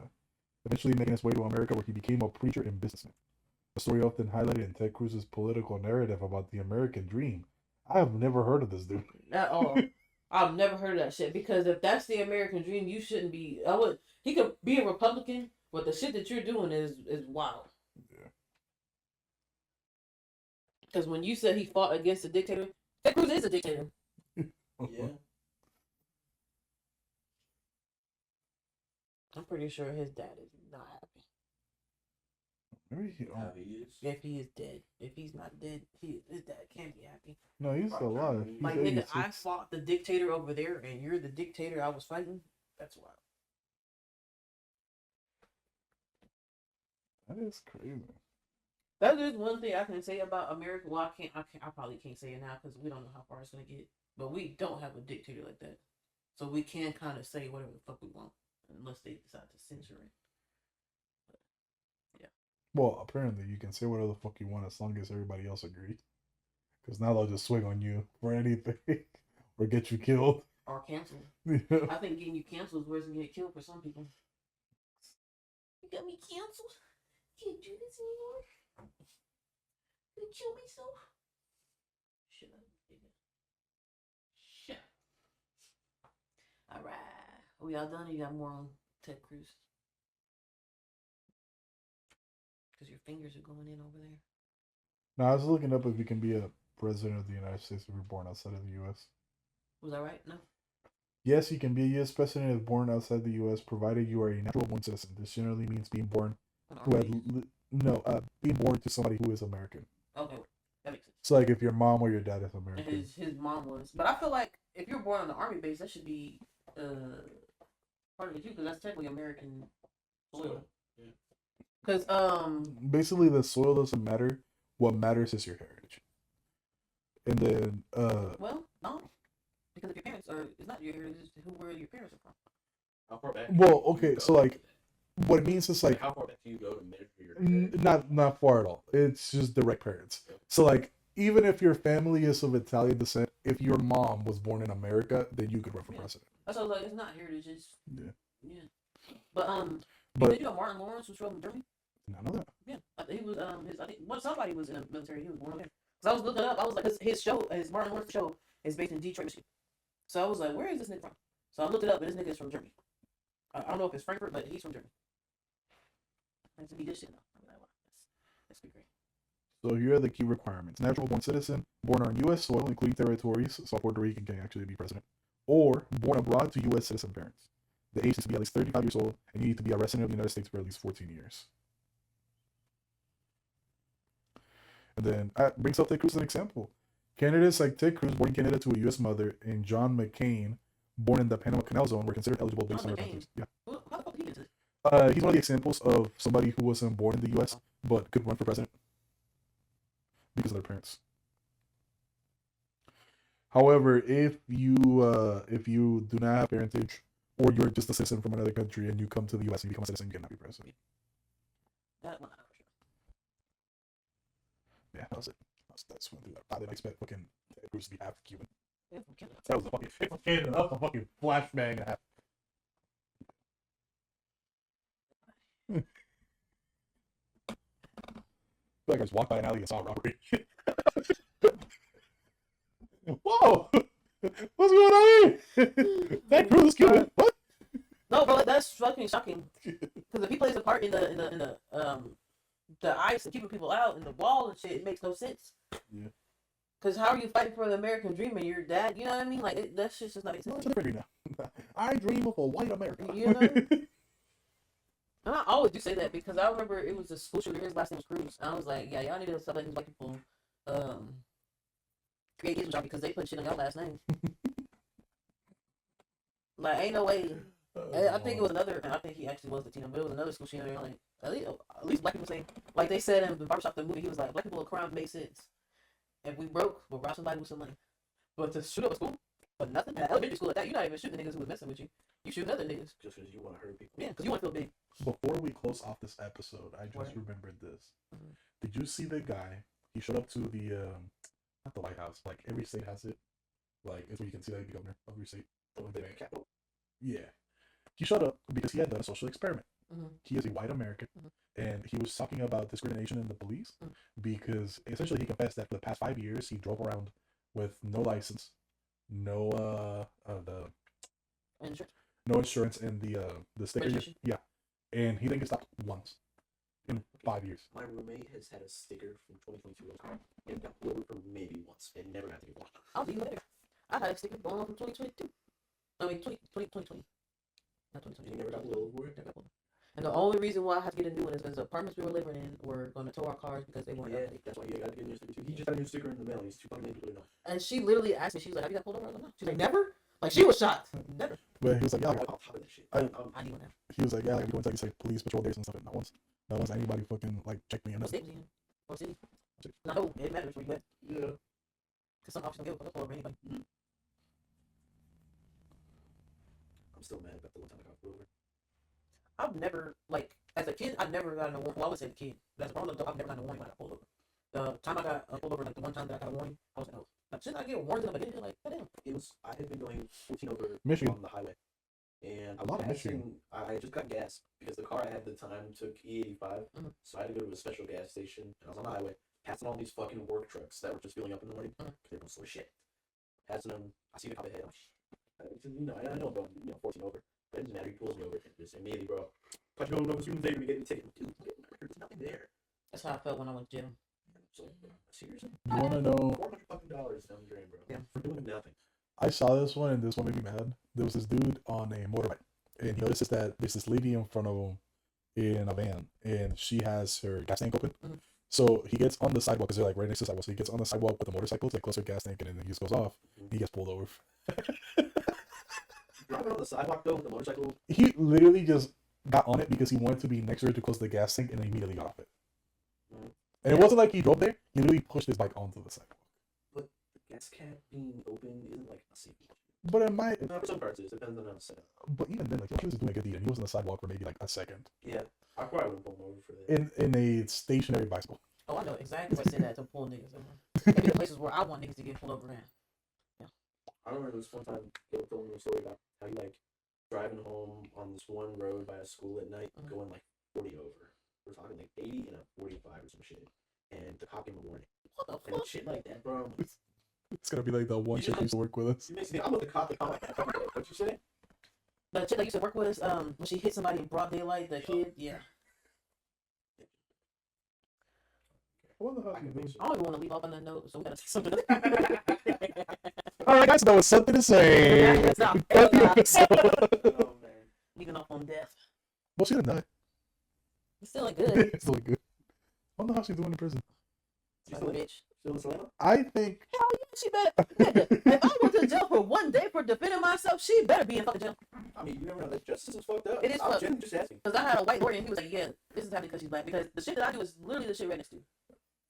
eventually making his way to America where he became a preacher and businessman. The story often highlighted in Ted Cruz's political narrative about the American dream. I have never heard of this dude. at all. I've never heard of that shit because if that's the American dream, you shouldn't be. He could be a Republican, but the shit that you're doing is wild. Yeah. Because when you said he fought against a dictator, Ted Cruz is a dictator. Yeah. I'm pretty sure his dad is not happy. Maybe he, How he is. If he is dead, if he's not dead, his dad can't be happy. no, he's still alive. He's Like nigga, I 86. fought the dictator over there, and you're the dictator I was fighting. That's wild. That is crazy. That is one thing I can say about America. Well, I probably can't say it now because we don't know how far it's gonna get. But we don't have a dictator like that, so we can kind of say whatever the fuck we want, unless they decide to censor it. Well, apparently you can say whatever the fuck you want as long as everybody else agrees. Because now they'll just swing on you for anything or get you killed. Or cancel. Yeah. I think getting you canceled is worse than getting killed for some people. You got me canceled? Can't do this anymore? You kill myself? Shut up, nigga. Shut up. Alright. Are we all done or you got more on Ted Cruz? Because your fingers are going in over there. No, I was looking up if you can be a president of the United States if you're born outside of the U.S. Was that right? No? Yes, you can be a U.S. president if born outside the U.S. provided you are a natural born citizen. This generally means being born who had being born to somebody who is American. Okay, that makes sense. So like if your mom or your dad is And American. his mom was. But I feel like if you're born on the army base, that should be part of it too, because that's technically American soil. Yeah. Because Basically, the soil doesn't matter. What matters is your heritage. And then well, no, because if your parents are, it's not your heritage, it's where your parents are from. How far back? well, okay, so like what it means is like how far back do you go to measure your? not far at all. It's just direct parents. So like even if your family is of Italian descent, if your mom was born in America, then you could run for Yeah. president. That's why I was like, it's not heritage, it's Yeah. But But did you know Martin Lawrence was from Germany? I know that. Yeah, he was I think somebody was in the military. He was born there. Cause I was looking up. I was like, his Martin Lawrence show is based in Detroit, Michigan. So I was like, where is this nigga from? So I looked it up, and this nigga is from Germany. I don't know if it's Frankfurt, but he's from Germany. That's be this shit now. That's pretty great. So here are the key requirements: natural born citizen, born on U.S. soil, including territories, so Puerto Rican can actually be president, or born abroad to U.S. citizen parents. The age needs to be at least 35 years old, and you need to be a resident of the United States for at least 14 years. And then that brings up Ted Cruz as an example. Candidates like Ted Cruz, born in Canada to a U.S. mother, and John McCain, born in the Panama Canal Zone, were considered eligible based John on their McCain? countries. Yeah. How the fuck he did this? He's one of the examples of somebody who wasn't born in the U.S. but could run for president because of their parents. However, if you do not have parentage or you're just a citizen from another country and you come to the U.S. and you become a citizen, you cannot be president. That one, I'm not sure. Yeah, that was it. That's one thing I didn't expect fucking Ted Cruz to be half Cuban. Yeah, from Canada. That was a fucking from Canada. That was a fucking flashbang and a half. I just walked by an alley and saw a robbery. Whoa! What's going on here? Ted Cruz is Cuban. What? No, bro, that's fucking shocking. Because if he plays a part in the ice and keeping people out and the wall and shit, it makes no sense. Yeah. Because how are you fighting for the American dream and your dad? You know what I mean? Like that shit's just not making What's sense. the difference now? I dream of a white America. You know? And I always do say that because I remember it was a school shooter. His last name was Cruz. And I was like, yeah, y'all need to stop letting black people create kids job because they put shit on your last name. Like, ain't no way. I think it was another, and I think he actually was the team, but it was another school shooter. Like, at least black people say, like they said in the Barbershop, the movie, he was like, black people are crime make sense. If we broke, we'll rob somebody with some money. But to shoot up a school, For nothing. At elementary school at that, you're not even shooting niggas who was messing with you. You shooting other niggas. Just because you want to hurt people. Yeah, because you want to feel big. Before we close off this episode, I just What? remembered this. Mhm. Did you see the guy? He showed up to the not the White House. Like every state has it. Like it's where you can see like the governor of your state. The capital. Yeah. He showed up because he had done a social experiment. Mhm. He is a white American, Mhm. and he was talking about discrimination in the police Mhm. because essentially he confessed that for the past 5 years he drove around with no license, no Insurance. no insurance, and the sticker. Registration. Yeah, and he didn't get stopped once in 5 years. My roommate has had a sticker from 2022 and got pulled over for maybe once and never got to get one. I'll be there. I had a sticker going on from 2022. I mean, 2020. Not 2020. You never got pulled over for it? Never got pulled over. And the only reason why I had to get a new one is because the apartments we were living in were going to tow our cars because they weren't Yeah, updated. that's why you got to get a new sticker too. He just got a new sticker in the mail. He's too fucking late to put it on. And she literally asked me, she was like, have you got pulled over? I was like, no. She's like, never? Like, she was shocked. Never. But he was like, yeah, I'm on top of that shit. I I need one now. he was like, yeah, like, we went to like police patrol days and stuff. And not once anybody fucking like checked me. And What state was he in? What city? No, it matters where you at. Yeah. Because some officers don't give a fuck over anybody. I'm still mad about the one time I got pulled over. I've never, like, as a kid, I've never gotten a warning. Well, I would say the kid. That's a problem, though. I've never gotten a warning when I got pulled over. The time I got pulled over, like, the one time that I got a warning, I was like, oh. Like, shouldn't I get warned in the beginning? Like, goddamn. It was, I had been going 14 over Michigan. on the highway. And I A lot was of Michigan. passing, I just got gas because the car I had at the time took E85. Mhm. So I had to go to a special gas station. And I was on the highway, passing all these fucking work trucks that were just filling up in the morning. Because they were slow as shit. Passing them, I see the cop ahead. I'm like, you know, I know I'm going 14 over. But it doesn't matter. He pulls me over. And just immediately, bro. But you don't know who's there to get a ticket. Dude, there's nothing there. That's how I felt when I went to jail. So, seriously? You want to know? $400 fucking dollars down the drain, bro. Yeah. For doing nothing. I saw this one, and this one made me mad. There was this dude on a motorbike, and he notices that there's this lady in front of him in a van, and she has her gas tank open. Mhm. So he gets on the sidewalk because they're like right next to the sidewalk. So he gets on the sidewalk with the motorcycle to like close her gas tank, and then he just goes off. He gets pulled over. Driving on the sidewalk though with the motorcycle. He literally just got on it because he wanted to be next to her to close the gas tank, and then immediately got off it. Mhm. And it wasn't like he drove there. He literally pushed his bike onto the sidewalk. But the gas cap being open isn't like a safety. But it might. No, for some parts it depends on how it's set up. But even then, like he was doing a good deed, and he was on the sidewalk for maybe like a second Yeah, I probably wouldn't pull him over for that. in a stationary bicycle. Oh, I know exactly what I said that to pull niggas over. Maybe the places where I want niggas to get pulled over at. I remember this one time Caleb told me a story about how he like driving home on this one road by a school at night, Mhm. going like 40 over. We're talking like 80 and a 45 or some shit. And the cop gave him a warning. What the And fuck? shit like that, bro. It's gonna be like the one You chick who used to work with us. You makes me. I'm with the cop to come like that. What you say? The chick that used to work with us, when she hit somebody in broad daylight, the kid, yeah. I wonder how I can think so. I don't even want to leave off on that note, so we gotta say something. All right, guys, that was something to say. Yeah, stop. Cut the episode. Oh man. Leaving off on death. Well, she didn't die. It's still like good. It's still good. I wonder how she's doing in prison. Like a bitch. Still in Salema? I think Hell yeah, she better. Nigga, if I went to jail for one day for defending myself, she better be in fucking jail. I mean, you never know. That justice is fucked up. It is I'm fucked. genuinely just asking. Because I had a white lawyer and he was like, yeah, this is happening because she's black. Because the shit that I do is literally the shit right next to.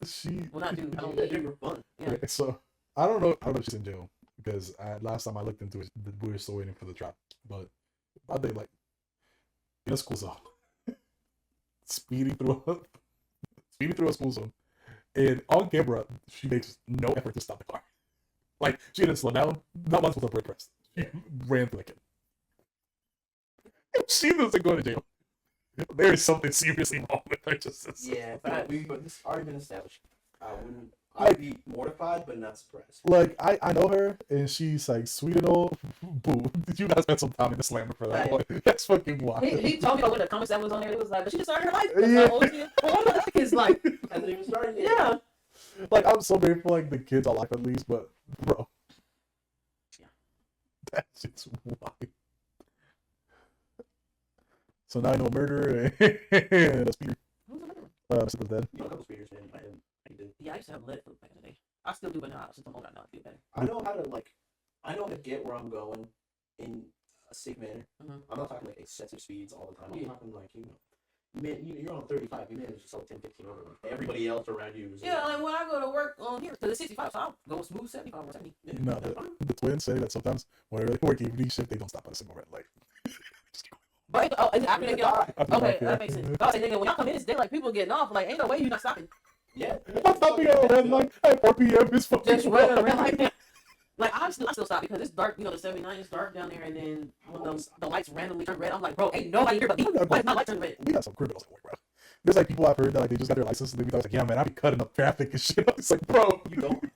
she. Well, not do. I don't Yeah, do. dude, for fun. Yeah. Okay, so I don't know. I don't know if she's in jail because last time I looked into it, we were still waiting for the trial. But I think like in a school zone, speeding through a school zone, and on camera she makes no effort to stop the car. Like she didn't slow down. Not once was a brake press. She ran through the kid. If she doesn't go to jail, there is something seriously wrong with her. Just Yeah, but this already been established. I'd be mortified, but not surprised. like I know her and she's like sweet and all. Boo! You gotta spend some time in the slammer for that Right. one. That's fucking wild. He told me about what the comments that was on there. It was like, but she just started her life. That's Yeah. how old she is. Well, what the heck is like, Hasn't even started yet. yeah. Like I'm so grateful like the kids are alive at least, but bro, Yeah. that shit's wild. So now I know a murderer and a speeder. Who's the murderer? Mr. Dead. You know a couple speeders, man. I did. Yeah, I used to have lead foot back in the day. I still do, but now since I'm older, I know I do better. I know how to I know how to get where I'm going in a safe manner. Mhm. I'm not talking like excessive speeds all the time. I'm Yeah. talking like Man, you're on 35. You managed to sell 10, 15 over. Everybody else around you is Yeah, like when I go to work on here, because it's 65, so I'll go smooth 75 or 70. Yeah, No, that's fine. the twins say that sometimes whenever they work evening shift, they don't stop at a single red light. But is it after they get off? After Okay, dark, yeah. that makes sense. I was like, nigga, when y'all come in, it's like people getting off. Like, ain't no way you're not stopping. Yeah. I'm stopping at a red light at 4 p.m. It's fucking Just running around like that. Like, I still stop because it's dark. You know, the 79 is dark down there, and then when the lights randomly turn red, I'm like, bro, ain't nobody here but me. Why is my light turn red? We got some criminals at work, bro. There's like people I've heard that like they just got their license and they be like, yeah, man, I be cutting up traffic and shit. It's like, bro, You don't.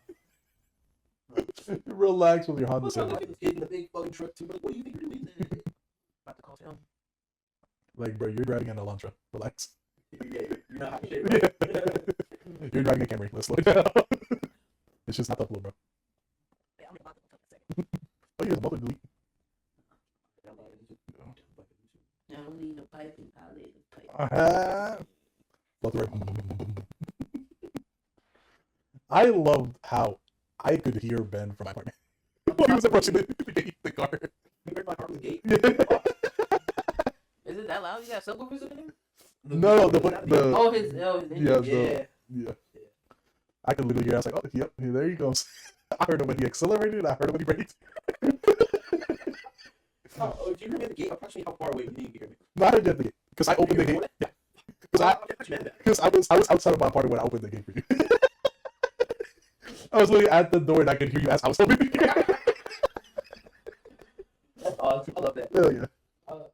relax with your Honda What's up Civic. with this kid in the big fucking truck too? Like, what do you think you're doing there? About to call him. Like, bro, you're driving an Elantra. Relax. Yeah, you're not hot shit, Yeah. right? You're driving a Camry. Let's slow it down. It's just not that cool, bro. Yeah, I'm about to tell you in a second. Oh, yeah, multi delete. I don't need no piping. I'll need the pipe. Love the right. I loved how I could hear Ben from my apartment when he was approaching the car. You heard my heart with the gate? Is it that loud? You got subwoofers in there? No, the Oh, his engine. yeah, Yeah. yeah. I could literally hear. I was like, oh, yep, there he goes. I heard him when he accelerated. I heard him when he braked. Oh, do you hear me at the gate? Approximately how far away do you hear me? No, I heard you at the gate because I opened the gate. Yeah, because I was outside of my apartment when I opened the gate for you. I was literally at the door and I could hear you as I was opening the gate. That's awesome. I love that. Hell yeah.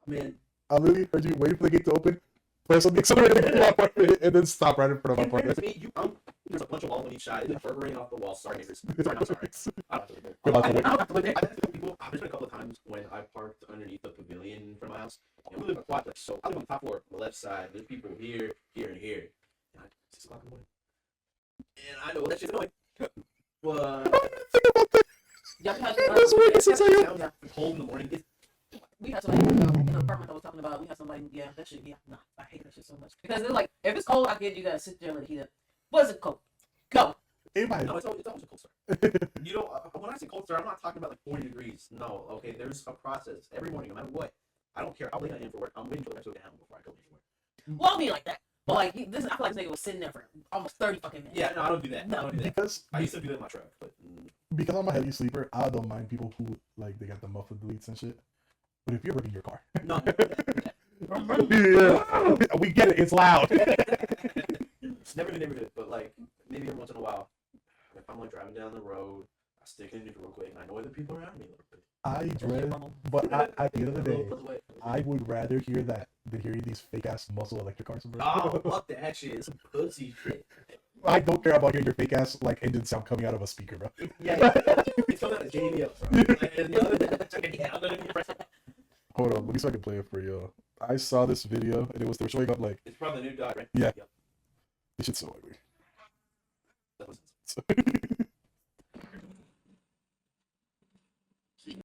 Man, I literally heard you waiting for the gate to open, press on the accelerator to get to my apartment, and then stop right in front of my in fairness apartment. to me, there's a bunch of walls on each side. There's fur off the wall. Sorry, neighbors. Sorry, not sorry. I don't have to You're about to live there. wait. I don't have to live there. I've been people. There's been a couple of times when I parked underneath the pavilion in front of my house. And we live in a quadplex, so I live on the top floor, the left side. There's people here, here, and here. And 6 o'clock in the morning. And I know that shit's annoying. But Yeah, we had That's weird, this is like- yeah. cold in the morning. We had somebody in the apartment I was talking about. We had somebody, yeah, that shit, yeah, nah, I hate that shit so much. Because they're like, if it's cold, I get you guys sit there and let it heat up. Was it cold? Go. In my No, it's always a cold start. You know, when I say cold start, I'm not talking about like 40 degrees. No, okay, there's a process every morning, no matter what. I don't care. I'll lay in for work. I'm waiting for the rest of the ham before I go in for work. Well, I mean like that. But like, this, I feel like this nigga was sitting there for almost 30 fucking minutes. Yeah, no, I don't do that. I don't do that. because I used to do that in my truck, but because I'm a heavy sleeper, I don't mind people who like they got the muffled deletes and shit. But if you're working your car, no. yeah, we get it. It's loud. It's never been good, but like maybe every once in a while, if I'm like driving down the road, I stick it in real quick, and I know other people around me a little bit. I dread, but at the end of the day, I would rather hear that than hearing these fake ass muscle electric cars. Oh, fuck that shit. It's some pussy shit. I don't care about hearing your fake ass like engine sound coming out of a speaker, bro. Yeah. It's coming out of JBL, bro. Hold on, let me see if I can play it for you. I saw this video and they were showing up like It's from the new dog, right? Yeah. Yep. this shit's so ugly. That was So-